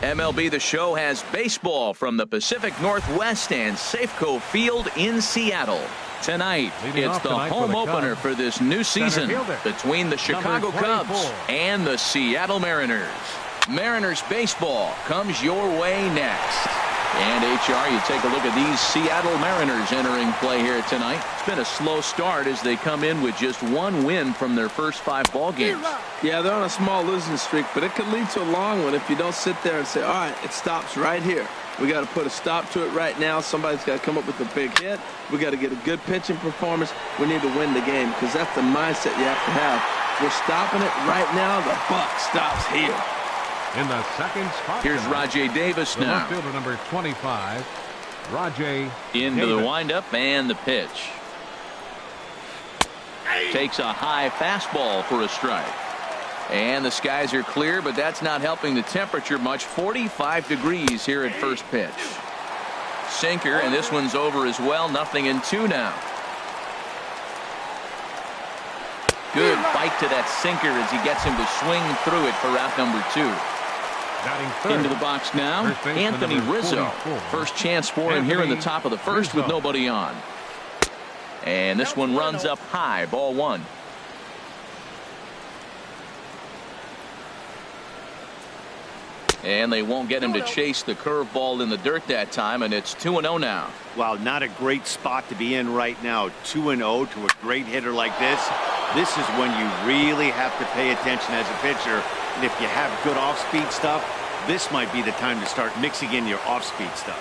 MLB The Show has baseball from the Pacific Northwest and Safeco Field in Seattle. Tonight, it's the home opener for this new season between the Chicago Cubs and the Seattle Mariners. Mariners baseball comes your way next. And HR, you take a look at these Seattle Mariners entering play here tonight. It's been a slow start as they come in with just one win from their first 5 ball games. Yeah, they're on a small losing streak, but it could lead to a long one if you don't sit there and say, all right, it stops right here. We got to put a stop to it right now. Somebody's got to come up with a big hit. We got to get a good pitching performance. We need to win the game because that's the mindset you have to have. We're stopping it right now. The buck stops here. In the second spot. Here's Rajay Davis now. Left fielder number 25, Rajay into Davis. the windup and the pitch. Takes a high fastball for a strike. And the skies are clear, but that's not helping the temperature much. 45 degrees here at first pitch. Sinker, and this one's over as well. 0-2 now. Good bite to that sinker as he gets him to swing through it for out number 2. Into the box now, Anthony Rizzo. First chance for him here in the top of the first with nobody on. And this one runs up high, ball 1. And they won't get him to chase the curveball in the dirt that time, and it's 2-0 now. Wow, not a great spot to be in right now. 2-0 to a great hitter like this. This is when you really have to pay attention as a pitcher. And if you have good off-speed stuff, this might be the time to start mixing in your off-speed stuff.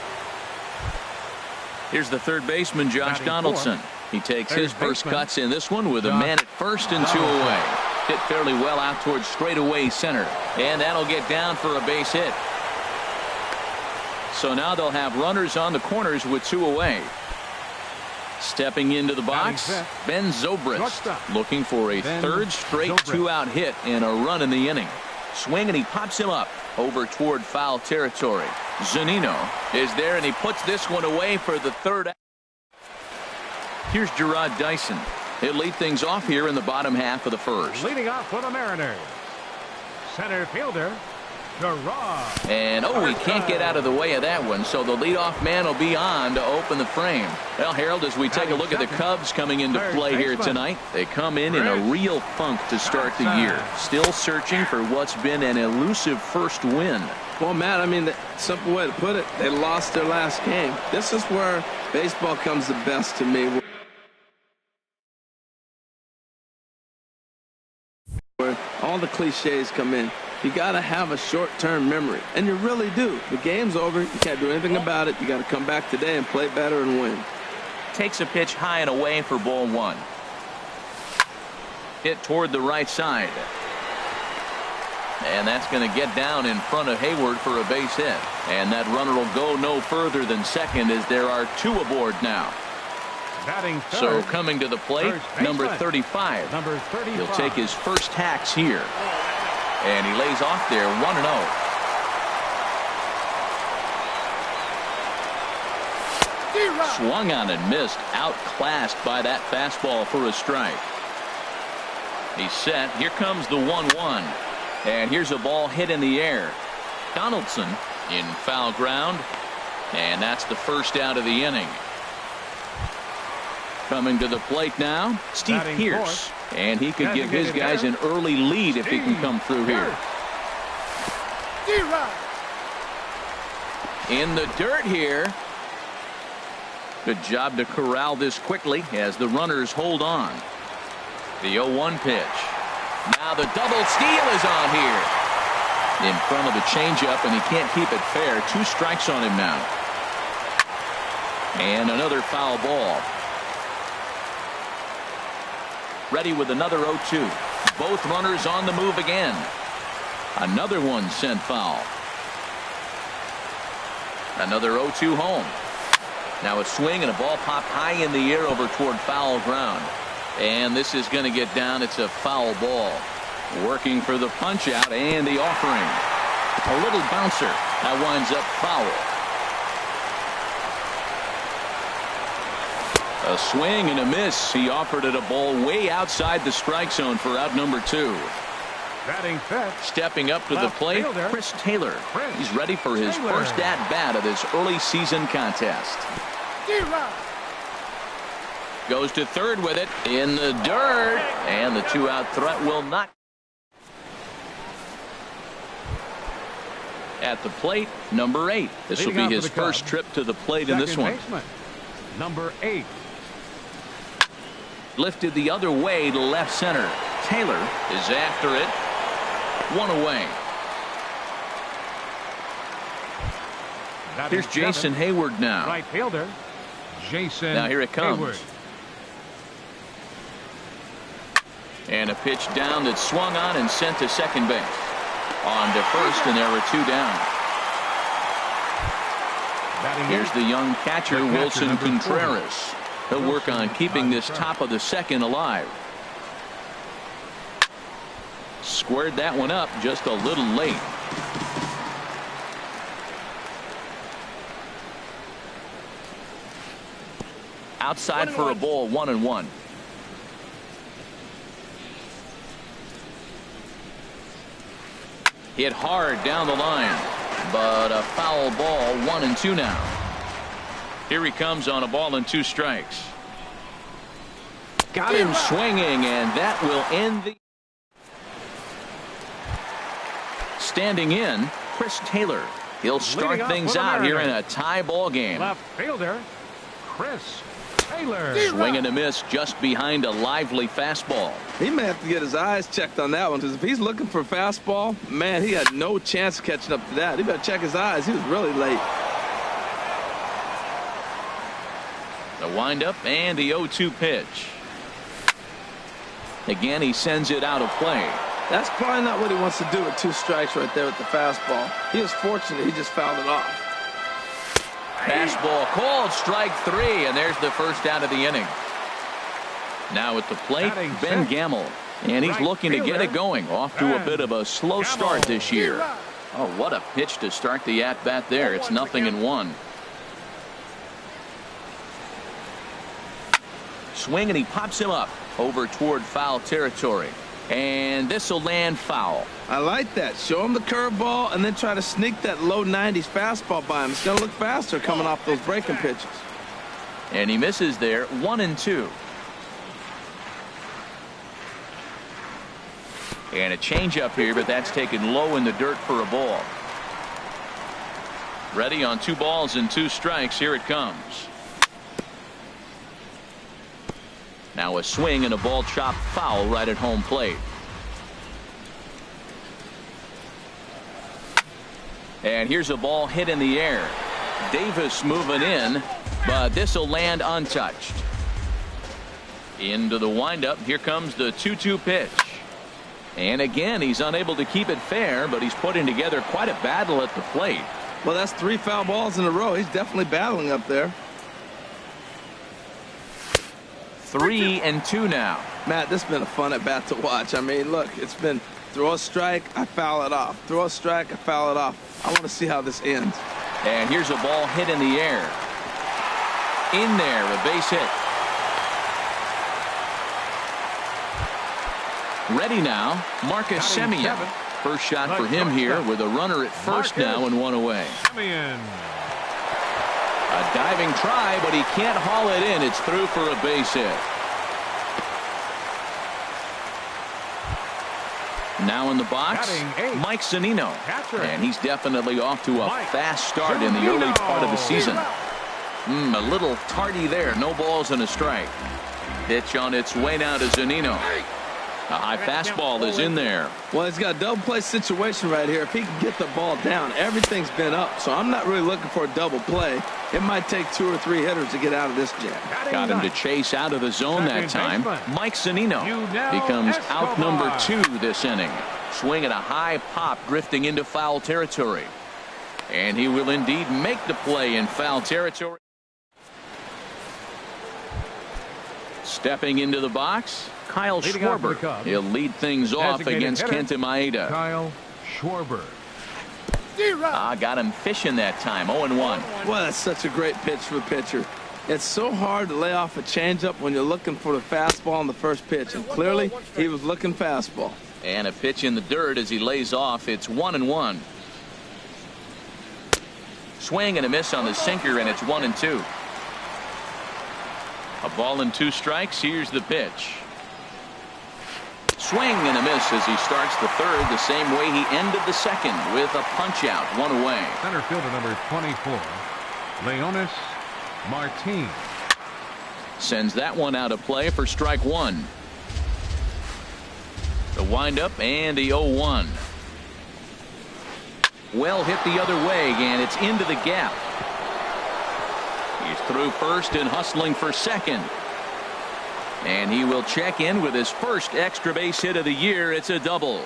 Here's the third baseman, Josh Donaldson. He takes his first cuts in this one with a man at first and 2 away. Hit fairly well out towards straightaway center. And that'll get down for a base hit. So now they'll have runners on the corners with 2 away. Stepping into the box, Ben Zobrist, looking for a third straight 2-out hit and a run in the inning. Swing, and he pops him up over toward foul territory. Zunino is there, and he puts this one away for the third. Here's Gerard Dyson. He'll lead things off here in the bottom half of the first. Leading off for the Mariners, center fielder Gerard. And he can't get out of the way of that one, so the leadoff man will be on to open the frame. Well, Harold, as we take a look at the Cubs coming into play here tonight, they come in a real funk to start the year. Still searching for what's been an elusive first win. Well, Matt, I mean, the simple way to put it, they lost their last game. This is where baseball comes the best to me. Where all the cliches come in. You got to have a short-term memory, and you really do. The game's over. You can't do anything about it. You got to come back today and play better and win. Takes a pitch high and away for ball 1. Hit toward the right side. And that's going to get down in front of Hayward for a base hit. And that runner will go no further than second as there are 2 aboard now. So coming to the plate, number 35. He'll take his first hacks here. And he lays off there 1-0. Swung on and missed, outclassed by that fastball for a strike. He's set. Here comes the 1-1. And here's a ball hit in the air. Donaldson in foul ground. And that's the first out of the inning. Coming to the plate now, Steve Pearce. And he could give his guys an early lead if he can come through here. In the dirt here. Good job to corral this quickly as the runners hold on. The 0-1 pitch. Now the double steal is on here. In front of the changeup, and he can't keep it fair. 2 strikes on him now. And another foul ball. Ready with another 0-2. Both runners on the move again. Another one sent foul. Another 0-2 home. Now a swing and a ball popped high in the air over toward foul ground. And this is going to get down. It's a foul ball. Working for the punch out and the offering. A little bouncer. That winds up foul. A swing and a miss. He offered it a ball way outside the strike zone for out number 2. Batting fifth. Stepping up to the plate, Chris Taylor. He's ready for his first at-bat of this early season contest. Goes to third with it in the dirt, and the 2-out threat will not. At the plate, number 8. This will be his first trip to the plate in this one. Number 8. Lifted the other way to left center. Taylor is after it. 1 away. Here's Jason Hayward now. Right fielder, Jason. Now here it comes. Hayward. And a pitch down that's swung on and sent to second base. On to first, and there are 2 down. Here's the young catcher, Wilson Contreras. He'll work on keeping this top of the second alive. Squared that one up just a little late. Outside for a ball, 1-1. Hit hard down the line, but a foul ball, 1-2 now. Here he comes on a ball and 2 strikes. Got him swinging, and that will end the. Standing in, Chris Taylor. He'll start things out here in a tie ball game. Left fielder, Chris Taylor. Swing and a miss just behind a lively fastball. He may have to get his eyes checked on that one, because if he's looking for a fastball, man, he had no chance of catching up to that. He better check his eyes. He was really late. The windup and the 0-2 pitch. Again, he sends it out of play. That's probably not what he wants to do with 2 strikes right there with the fastball. He was fortunate he just fouled it off. Fastball called, strike 3, and there's the first out of the inning. Now at the plate, Ben Gamble, and he's looking to get it going. Off to a bit of a slow start this year. Oh, what a pitch to start the at-bat there. It's 0-1. Swing, and he pops him up over toward foul territory. And this will land foul. I like that. Show him the curveball and then try to sneak that low 90s fastball by him. It's going to look faster coming off those breaking pitches. And he misses there, 1-2. And a changeup here, but that's taken low in the dirt for a ball. Ready on 2 balls and 2 strikes. Here it comes. Now a swing and a ball chopped foul right at home plate. And here's a ball hit in the air. Davis moving in, but this will land untouched. Into the windup. Here comes the 2-2 pitch. And again, he's unable to keep it fair, but he's putting together quite a battle at the plate. Well, that's 3 foul balls in a row. He's definitely battling up there. 3-2 now. Matt, this has been a fun at bat to watch. I mean, look, it's been throw a strike, I foul it off. Throw a strike, I foul it off. I want to see how this ends. And here's a ball hit in the air. In there, a base hit. Ready now, Marcus Semien. First shot for him here with a runner at first now and 1 away. A diving try, but he can't haul it in. It's through for a base hit. Now in the box, Mike Zunino. And he's definitely off to a fast start in the early part of the season. A little tardy there. No balls and a strike. Pitch on its way now to Zunino. A high fastball is in there. Well, he's got a double play situation right here. If he can get the ball down, everything's been up. So I'm not really looking for a double play. It might take 2 or 3 hitters to get out of this jam. Got him to chase out of the zone that time. Mike Zunino becomes out number 2 this inning. Swing at a high pop, drifting into foul territory. And he will indeed make the play in foul territory. Stepping into the box, Kyle Schwarber. He'll lead things off against Kenta Maeda. Kyle Schwarber. Got him fishing that time. 0-1. Well, that's such a great pitch for the pitcher. It's so hard to lay off a changeup when you're looking for the fastball on the first pitch, and clearly he was looking fastball. And a pitch in the dirt as he lays off. It's 1-1. Swing and a miss on the sinker, and it's 1-2. A ball and 2 strikes. Here's the pitch. Swing and a miss as he starts the third the same way he ended the second with a punch out, 1 away. Center fielder number 24, Leonis Martin. Sends that one out of play for strike 1. The windup and the 0-1. Well hit the other way, and it's into the gap. He's through first and hustling for second. And he will check in with his first extra base hit of the year. It's a double.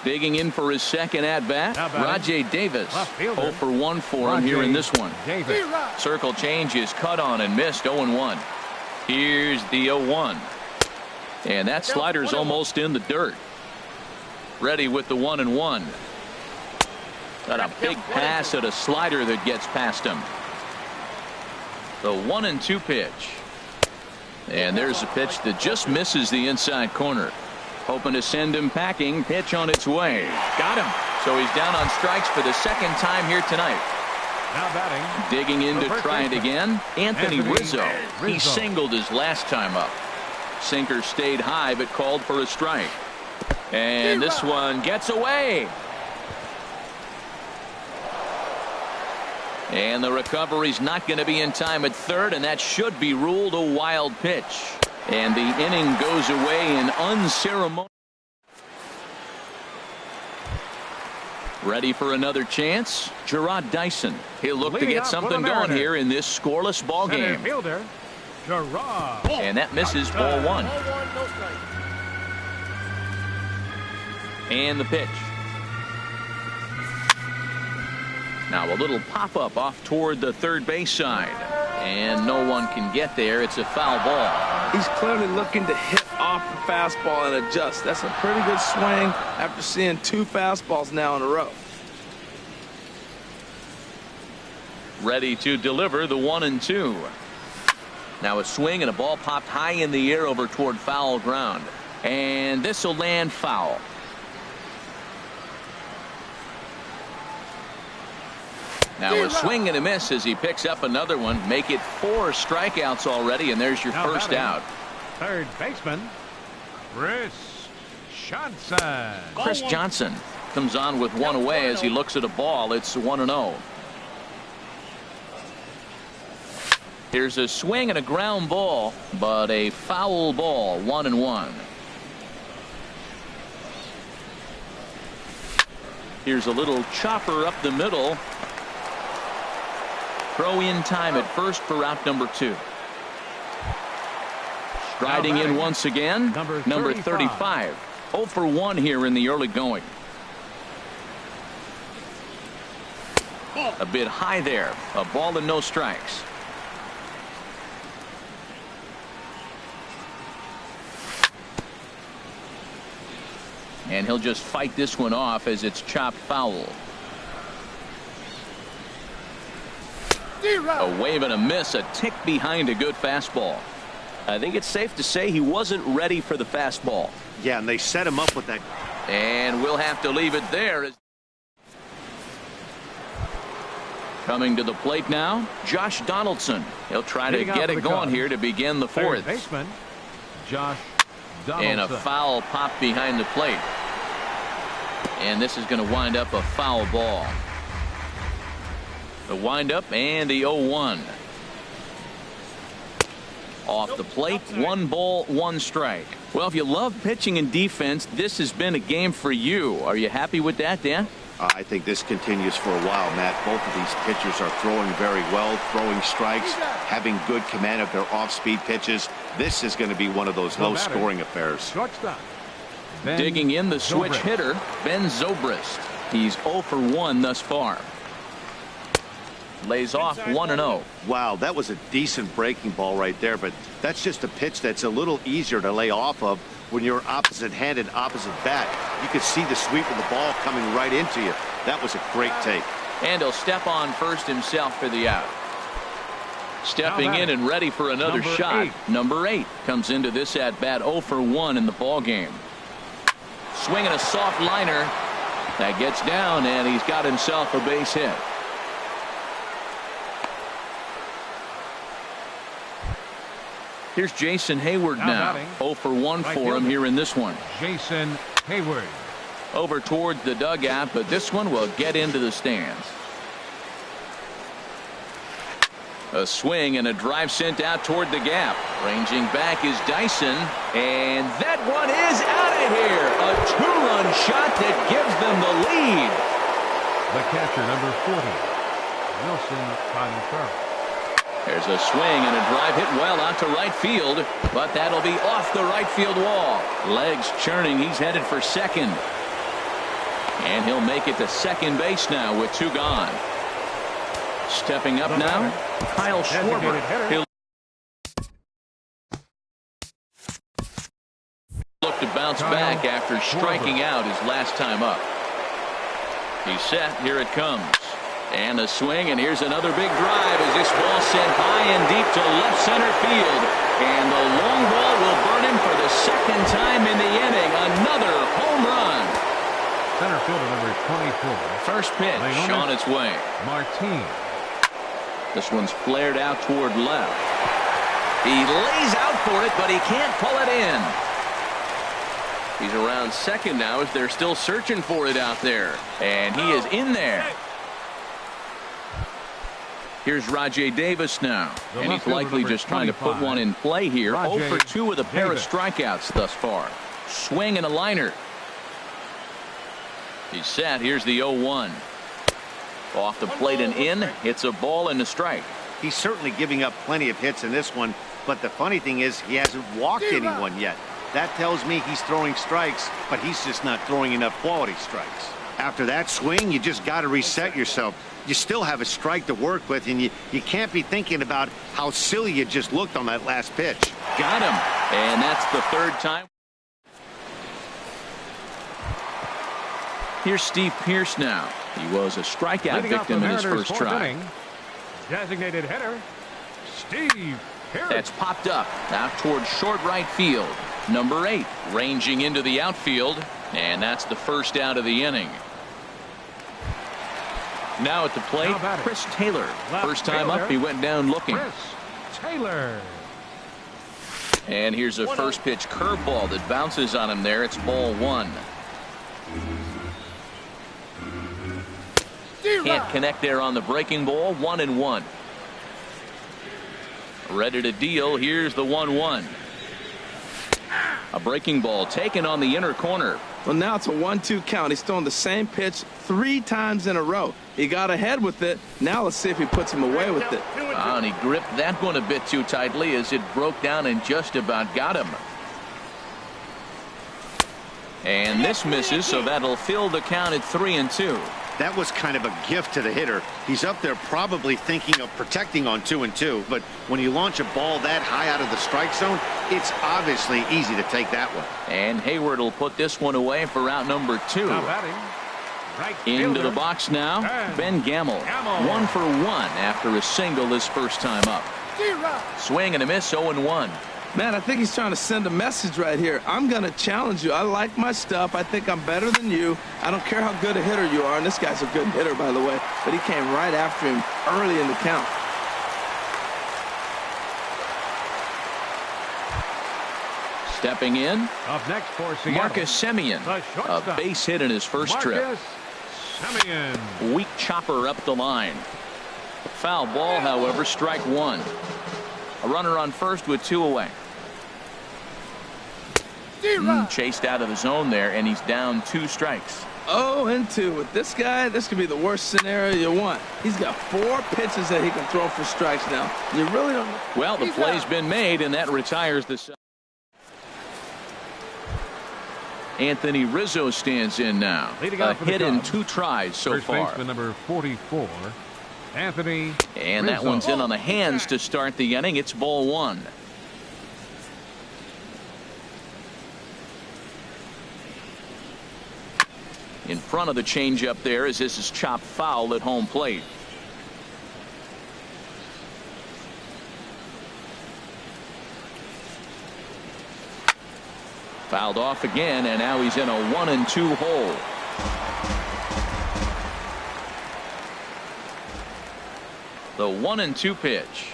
Digging in for his second at bat, Rajay Davis. 0 for 1 for him here in this one. Circle change is cut on and missed. 0-1. Here's the 0-1. And that slider's almost in the dirt. Ready with the 1-1. Got a big pass at a slider that gets past him. The 1-2 pitch. And there's a pitch that just misses the inside corner. Hoping to send him packing. Pitch on its way. Got him. So he's down on strikes for the second time here tonight. Now batting. Digging in to try it again. Anthony Rizzo. He singled his last time up. Sinker stayed high but called for a strike. And this one gets away. And the recovery's not going to be in time at third, and that should be ruled a wild pitch. And the inning goes away in unceremonious. Ready for another chance? Gerard Dyson. He'll look to get something going here in this scoreless ball game. Fielder, Gerard. And that misses ball 1. And the pitch. Now a little pop-up off toward the third base side. And no one can get there. It's a foul ball. He's clearly looking to hit off the fastball and adjust. That's a pretty good swing after seeing 2 fastballs now in a row. Ready to deliver the 1-2. Now a swing and a ball popped high in the air over toward foul ground. And this will land foul. Now a swing and a miss as he picks up another one. Make it 4 strikeouts already, and there's your first out. Third baseman, Chris Johnson. Chris Johnson comes on with 1 away as he looks at a ball. It's 1-0. Here's a swing and a ground ball, but a foul ball. 1-1. Here's a little chopper up the middle. Throw in time at first for out number 2. Striding in once again, number 35. 0 for 1 here in the early going. A bit high there. A ball and no strikes. And he'll just fight this one off as it's chopped foul. A wave and a miss, a tick behind a good fastball. I think it's safe to say he wasn't ready for the fastball. Yeah, and they set him up with that. And we'll have to leave it there. Coming to the plate now, Josh Donaldson. He'll try to get it going here to begin the 4th. Third baseman, Josh Donaldson. And a foul pop behind the plate. And this is going to wind up a foul ball. The windup and the 0-1. Off the plate, 1 ball, 1 strike. Well, if you love pitching and defense, this has been a game for you. Are you happy with that, Dan? I think this continues for a while, Matt. Both of these pitchers are throwing very well, throwing strikes, having good command of their off-speed pitches. This is going to be one of those low-scoring affairs. Shortstop. Digging in the switch hitter, Ben Zobrist. He's 0 for 1 thus far. Lays off 1-0. Wow, that was a decent breaking ball right there, but that's just a pitch that's a little easier to lay off of when you're opposite-handed, opposite bat. You could see the sweep of the ball coming right into you. That was a great take. And he'll step on first himself for the out. Stepping in and ready for another shot. Number 8 comes into this at bat 0 for 1 in the ball game. Swinging a soft liner that gets down, and he's got himself a base hit. Here's Jason Hayward now. 0 for 1 for him here in this one. Jason Hayward. Over towards the dugout, but this one will get into the stands. A swing and a drive sent out toward the gap. Ranging back is Dyson, and that one is out of here. A 2-run shot that gives them the lead. The catcher, number 40, Wilson Contreras. There's a swing and a drive hit well out to right field, but that'll be off the right field wall. Legs churning. He's headed for second. And he'll make it to second base now with 2 gone. Stepping up now, Kyle Schwarber. He'll look to bounce back after striking out his last time up. He's set. Here it comes. And a swing, and here's another big drive as this ball sent high and deep to left center field. And the long ball will burn him for the second time in the inning. Another home run. Center fielder number 24. First pitch on its way. Martin. This one's flared out toward left. He lays out for it, but he can't pull it in. He's around second now as they're still searching for it out there. And he is in there. Here's Rajay Davis now. And he's likely just trying to put one in play here. 0 for 2 with a pair of strikeouts thus far. Swing and a liner. He's set. Here's the 0-1. Off the plate and in. Hits a ball and a strike. He's certainly giving up plenty of hits in this one, but the funny thing is he hasn't walked anyone yet. That tells me he's throwing strikes, but he's just not throwing enough quality strikes. After that swing, you just got to reset yourself. You still have a strike to work with, and you can't be thinking about how silly you just looked on that last pitch. Got him, and that's the 3rd time. Here's Steve Pearce now. He was a strikeout victim in his first try. Designated hitter, Steve Pearce. That's popped up out towards short right field. Number 8 ranging into the outfield, and that's the first out of the inning. Now at the plate, Chris Taylor. First time up, he went down looking. Chris Taylor. And here's a first pitch curveball that bounces on him there. It's ball 1. Can't connect there on the breaking ball. 1-1. Ready to deal. Here's the 1-1. A breaking ball taken on the inner corner. Well, now it's a 1-2 count. He's throwing the same pitch 3 times in a row. He got ahead with it. Now let's see if he puts him away with it. And he gripped that one a bit too tightly as it broke down and just about got him. And this misses, so that'll fill the count at 3-2. That was kind of a gift to the hitter. He's up there probably thinking of protecting on 2-2, but when you launch a ball that high out of the strike zone, it's obviously easy to take that one. And Hayward will put this one away for out number 2. Right into the box now, Ben Gamel. 1 for 1 after a single his first time up. Swing and a miss, 0-1. Man, I think he's trying to send a message right here. I'm going to challenge you. I like my stuff. I think I'm better than you. I don't care how good a hitter you are. And this guy's a good hitter, by the way. But he came right after him early in the count. Stepping in, up next for Seattle, Marcus Semien. A base hit in his first trip. Semien. Weak chopper up the line. Foul ball, however, strike 1. A runner on first with 2 away. Chased out of the zone there, and he's down 2 strikes. 0-2. With this guy, this could be the worst scenario you want. He's got 4 pitches that he can throw for strikes now. You really don't. Well, the play's been made, and that retires the. Anthony Rizzo stands in now. A hit in 2 tries so far. First baseman number 44, Anthony And Rizzo. that one's in on the hands to start the inning. It's ball 1. In front of the changeup there as this is chopped foul at home plate. Fouled off again, and now he's in a 1-2 hole. The 1-2 pitch.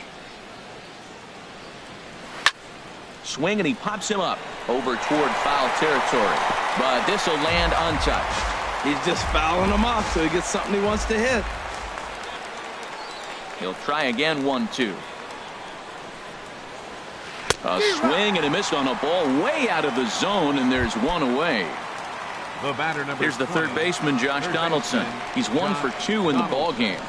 Swing, and he pops him up over toward foul territory. But this will land untouched. He's just fouling him off so he gets something he wants to hit. He'll try again, 1-2. A swing and a miss on a ball way out of the zone, and there's one away. The batter number Here's the 20, third baseman, Josh Donaldson. He's 1 for 2 in the ball game.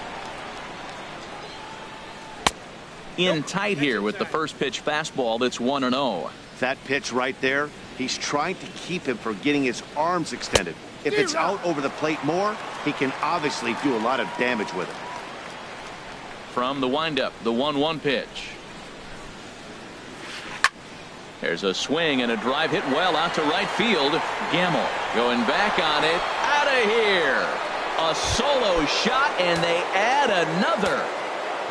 In tight here with the first pitch fastball that's 1-0. That pitch right there, he's trying to keep him from getting his arms extended. If it's out over the plate more, he can obviously do a lot of damage with it. From the windup, the 1-1 pitch. There's a swing and a drive hit well out to right field. Gamble going back on it. Out of here. A solo shot, and they add another.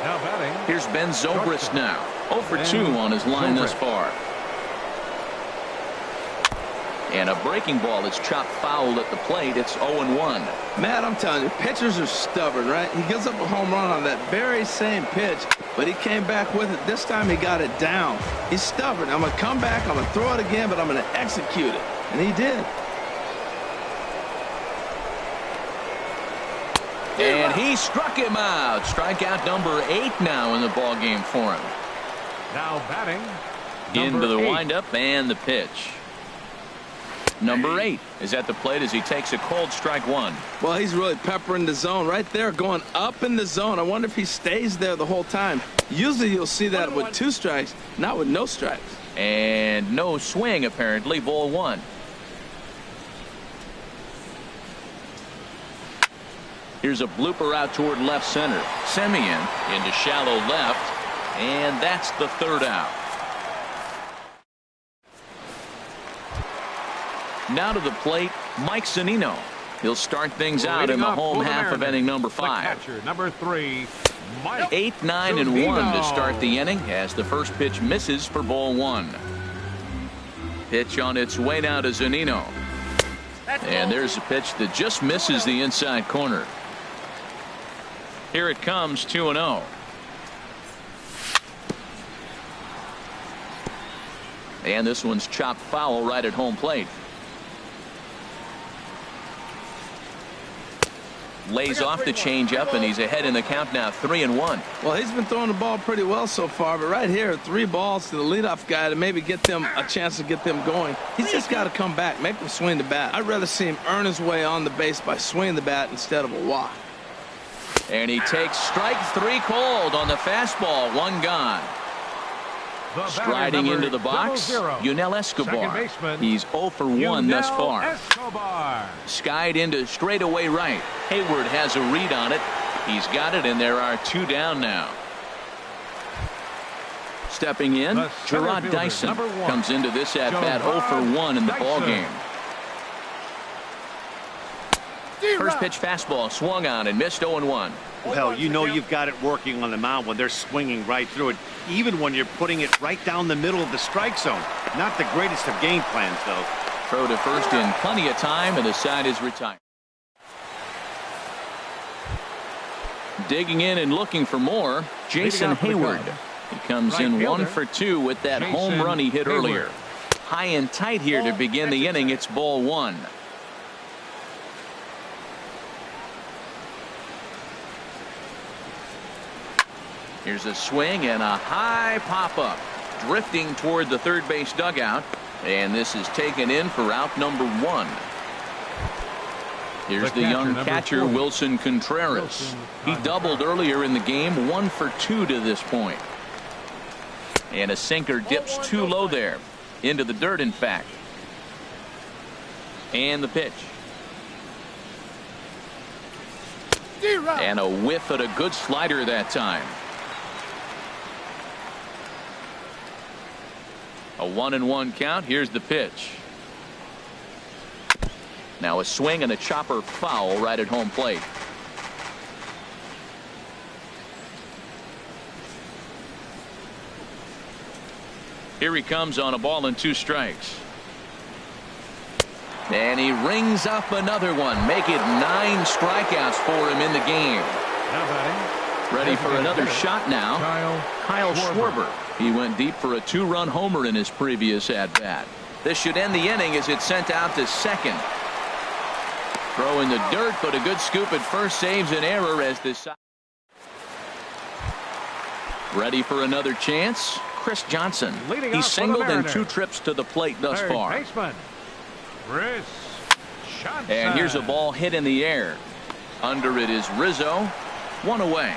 Now batting. Here's Ben Zobrist now. 0 for 2 on his line thus far. And a breaking ball that's chopped foul at the plate. It's 0-1. Matt, I'm telling you, pitchers are stubborn, right? He gives up a home run on that very same pitch, but he came back with it. This time he got it down. He's stubborn. I'm going to come back, I'm going to throw it again, but I'm going to execute it. And he did. And he struck him out. Strikeout number 8 now in the ball game for him. Now batting. Into the 8. windup and the pitch. Number 8 is at the plate as he takes a cold strike 1. Well, he's really peppering the zone right there, going up in the zone. I wonder if he stays there the whole time. Usually you'll see that with 2 strikes, not with no strikes. And no swing, apparently. Ball 1. Here's a blooper out toward left center. Semien into shallow left, and that's the 3rd out. Now to the plate, Mike Zunino. He'll start things out in the home half of inning number 5. Catcher, number 3, Mike 8, 9, and 1 to start the inning as the first pitch misses for ball 1. Pitch on its way now to Zunino. And there's a pitch that just misses the inside corner. Here it comes, 2-0. And this one's chopped foul right at home plate. Lays off the changeup, and he's ahead in the count now, 3-1. Well, he's been throwing the ball pretty well so far, but right here, 3 balls to the leadoff guy to maybe get them a chance to get them going. He's just got to come back, make them swing the bat. I'd rather see him earn his way on the base by swinging the bat instead of a walk. And he takes strike 3 cold on the fastball. 1 gone. Striding into the box, Yunel Escobar. He's 0 for 1 thus far. Escobar. Skied into straightaway right. Hayward has a read on it. He's got it, and there are 2 down now. Stepping in, Gerard Dyson comes into this at bat 0 for 1 in the ball game. First pitch fastball swung on and missed 0-1. Well, you know you've got it working on the mound when they're swinging right through it, even when you're putting it right down the middle of the strike zone. Not the greatest of game plans, though. Throw to first in plenty of time, and the side is retired. Digging in and looking for more, Jason Hayward. He comes in 1 for 2 with that home run he hit earlier. High and tight here to begin the inning. It's ball 1. Here's a swing and a high pop-up. Drifting toward the third base dugout. And this is taken in for out number 1. Here's the young catcher, Wilson Contreras. He doubled earlier in the game, 1 for 2 to this point. And a sinker dips too low there. Into the dirt, in fact. And the pitch. And a whiff at a good slider that time. A 1-1 count. Here's the pitch. Now a swing and a chopper foul right at home plate. Here he comes on a ball and 2 strikes. And he rings up another one. Make it 9 strikeouts for him in the game. Ready for another shot now. Kyle Schwarber. He went deep for a 2-run homer in his previous at-bat. This should end the inning as it's sent out to second. Throw in the dirt, but a good scoop at first saves an error as this. Ready for another chance. Chris Johnson. He's singled in 2 trips to the plate thus far. And here's a ball hit in the air. Under it is Rizzo. 1 away.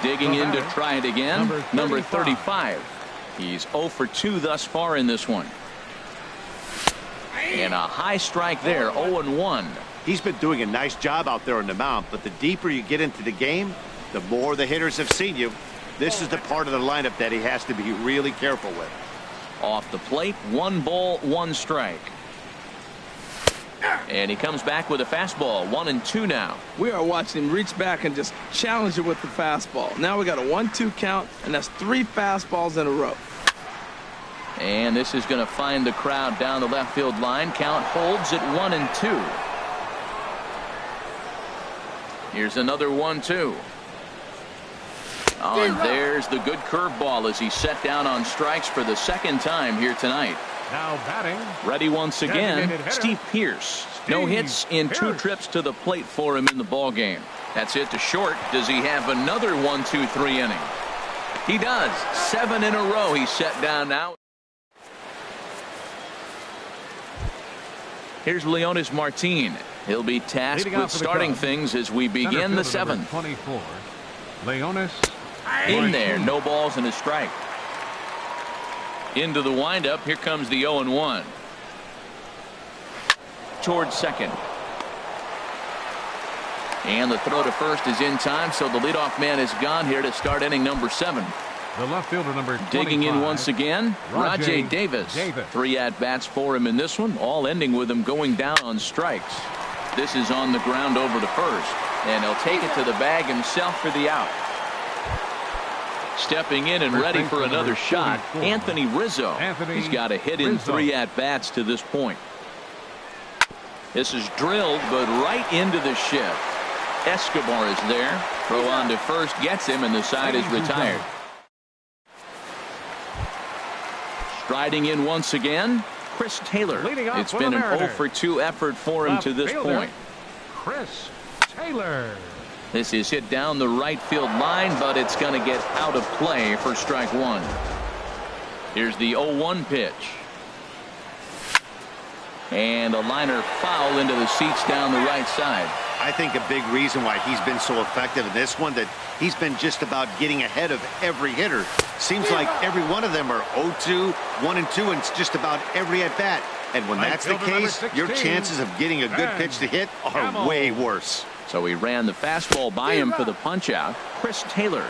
Digging in to try it again. Number 35. He's 0 for 2 thus far in this one. And a high strike there. 0-1. He's been doing a nice job out there on the mound, but the deeper you get into the game, the more the hitters have seen you. This is the part of the lineup that he has to be really careful with. Off the plate, 1 ball, 1 strike. And he comes back with a fastball. 1-2 now. We are watching him reach back and just challenge it with the fastball. Now we got a 1-2 count, and that's 3 fastballs in a row. And this is going to find the crowd down the left field line. Count holds at 1-2. Here's another 1-2. Oh, and there's the good curveball as he's set down on strikes for the 2nd time here tonight. Now batting. Ready once again, Steve Pearce. No hits in 2 trips to the plate for him in the ball game. That's it to short. Does he have another 1-2-3 inning? He does. 7 in a row he's set down now. Here's Leonis Martin. He'll be tasked with starting things as we begin the 7th. 24. Leonis. In there, no balls and a strike. Into the windup. Here comes the 0-1. Towards second. And the throw to first is in time, so the leadoff man is gone here to start inning number 7. The left fielder number 25. Digging in once again, Rajay Davis. 3 at-bats for him in this one, all ending with him going down on strikes. This is on the ground over to first, and he'll take it to the bag himself for the out. Stepping in and ready for another shot, Anthony Rizzo. He's got a hit in 3 at-bats to this point. This is drilled, but right into the shift. Escobar is there. Throw on to first gets him, and the side is retired. Striding in once again, Chris Taylor. It's been an 0 for 2 effort for him to this point. Chris Taylor. This is hit down the right field line, but it's going to get out of play for strike 1. Here's the 0-1 pitch. And a liner foul into the seats down the right side. I think a big reason why he's been so effective in this one, that he's been just about getting ahead of every hitter. Seems like every one of them are 0-2, 1-2, and it's just about every at-bat. And when that's the case, your chances of getting a good pitch to hit are way worse. So he ran the fastball by him for the punch-out. Chris Taylor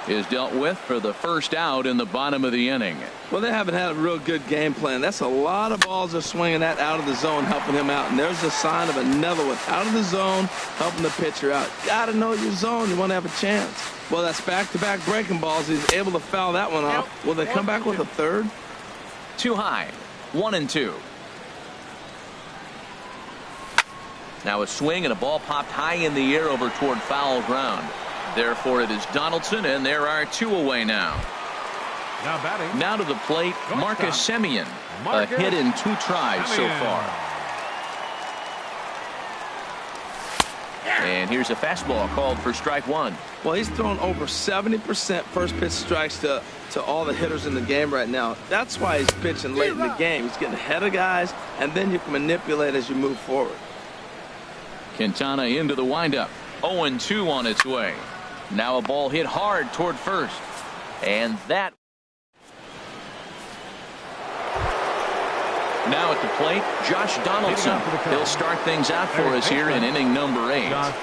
is dealt with for the first out in the bottom of the inning. Well, they haven't had a real good game plan. That's a lot of balls they're swinging at out of the zone, helping him out. And there's a sign of another one out of the zone, helping the pitcher out. Got to know your zone. You want to have a chance. Well, that's back-to-back breaking balls. He's able to foul that one off. Will they come back with a third? Too high. 1-2. Now a swing and a ball popped high in the air over toward foul ground. Therefore, it is Donaldson, and there are 2 away now. Now batting. Now to the plate, Marcus Semien. A hit in 2 tries so far. And here's a fastball called for strike 1. Well, he's thrown over 70% first pitch strikes to all the hitters in the game right now. That's why he's pitching late in the game. He's getting ahead of guys, and then you can manipulate as you move forward. Quintana into the windup. 0-2 on its way. Now a ball hit hard toward first. And that. Now at the plate, Josh Donaldson. He'll start things out for us here in inning number 8. Josh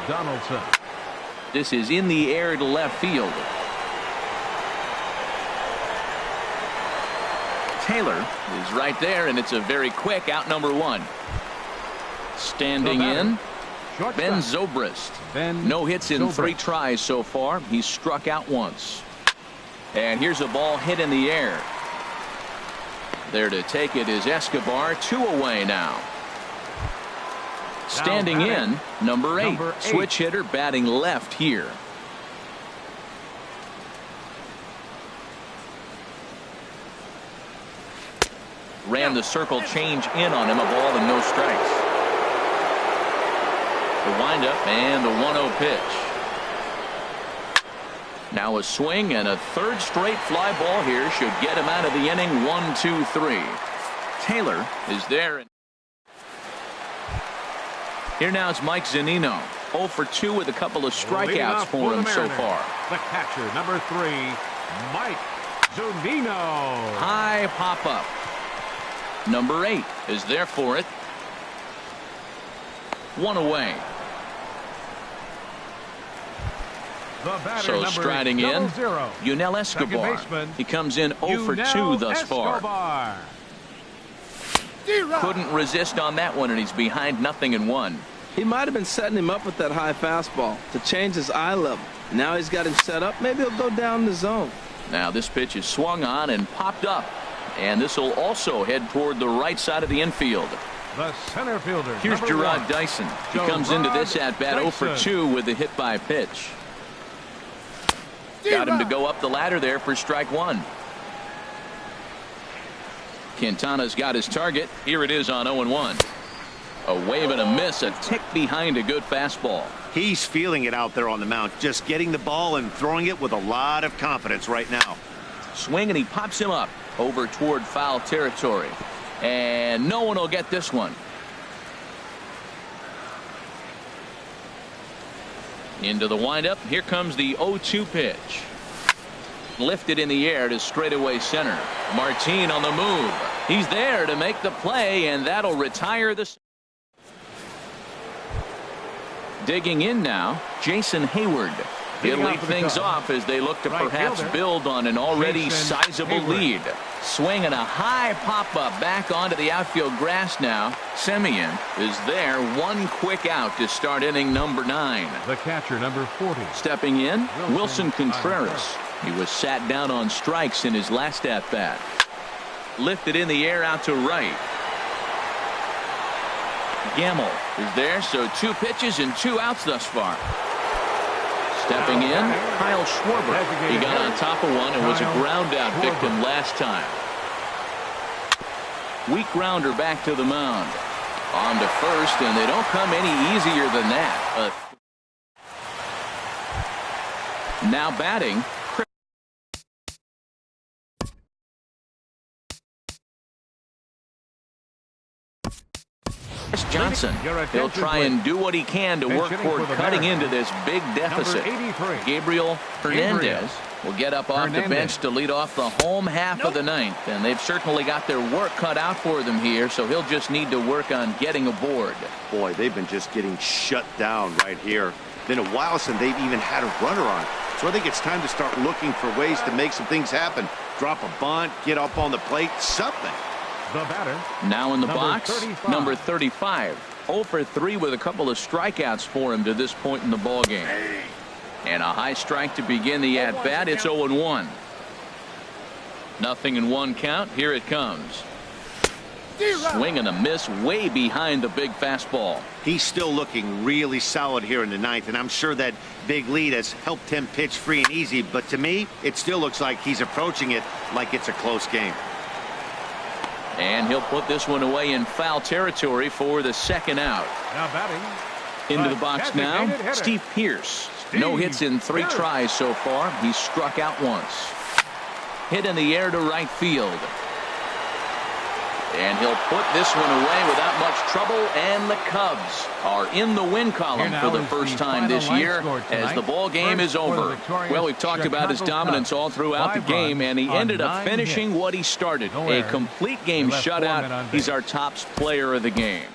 Donaldson. This is in the air to left field. Taylor is right there, and it's a very quick out number 1. Standing in, Ben Zobrist. No hits in 3 tries so far. He's struck out once. And here's a ball hit in the air. There to take it is Escobar. 2 away now. Standing in, number 8. Switch hitter batting left here. Ran the circle change in on him. A ball and no strikes. The windup and the 1-0 pitch. Now a swing and a third straight fly ball here should get him out of the inning. 1-2-3. Taylor is there. Here now is Mike Zunino. 0 for 2 with a couple of strikeouts for him so far. The catcher, number 3, Mike Zunino. High pop up. Number 8 is there for it. 1 away. So striding in, Yunel Escobar. He comes in 0 for 2 thus far. Couldn't resist on that one, and he's behind 0-1. He might have been setting him up with that high fastball to change his eye level. Now he's got him set up. Maybe he'll go down the zone. Now this pitch is swung on and popped up. And this will also head toward the right side of the infield. The center fielder. Here's Gerard Dyson. He comes into this at bat 0 for 2 with the hit by pitch. Got him to go up the ladder there for strike 1. Quintana's got his target. Here it is on 0-1. A wave and a miss, a tick behind a good fastball. He's feeling it out there on the mound, just getting the ball and throwing it with a lot of confidence right now. Swing and he pops him up over toward foul territory. And no one will get this one. Into the windup. Here comes the 0-2 pitch. Lifted in the air to straightaway center. Martin on the move. He's there to make the play, and that'll retire the. Digging in now, Jason Hayward. He'll lead things off as they look to perhaps build on an already sizable lead. Swing and a high pop-up back onto the outfield grass now. Semien is there. 1 quick out to start inning number 9. The catcher, number 40. Stepping in, Wilson Contreras. He was sat down on strikes in his last at-bat. Lifted in the air out to right. Gamble is there, so 2 pitches and 2 outs thus far. Stepping in, Kyle Schwarber. He got on top of one and was a ground-out victim last time. Weak grounder back to the mound. On to first, and they don't come any easier than that. Now batting, Chris Johnson. He'll try and do what he can to work toward cutting into this big deficit. Gabriel Hernandez will get up off the bench to lead off the home half of the 9th, and they've certainly got their work cut out for them here, so he'll just need to work on getting aboard. Boy, they've been just getting shut down right here. Been a while since they've even had a runner on. So I think it's time to start looking for ways to make some things happen. Drop a bunt, get up on the plate, something. The batter. Now in the box, number 35. 0 for 3 with a couple of strikeouts for him to this point in the ball game. And a high strike to begin the at-bat. It's 0-1. 0-1 count. Here it comes. Swing and a miss way behind the big fastball. He's still looking really solid here in the 9th, and I'm sure that big lead has helped him pitch free and easy, but to me it still looks like he's approaching it like it's a close game. And he'll put this one away in foul territory for the 2nd out. Now batting. Into the box now, Steve Pearce. No hits in 3 tries so far. He's struck out once. Hit in the air to right field. And he'll put this one away without much trouble, and the Cubs are in the win column for the first time this year as the ball game is over. Well, we've talked about his dominance all throughout the game, and he ended up finishing what he started. A complete game shutout. He's our top player of the game.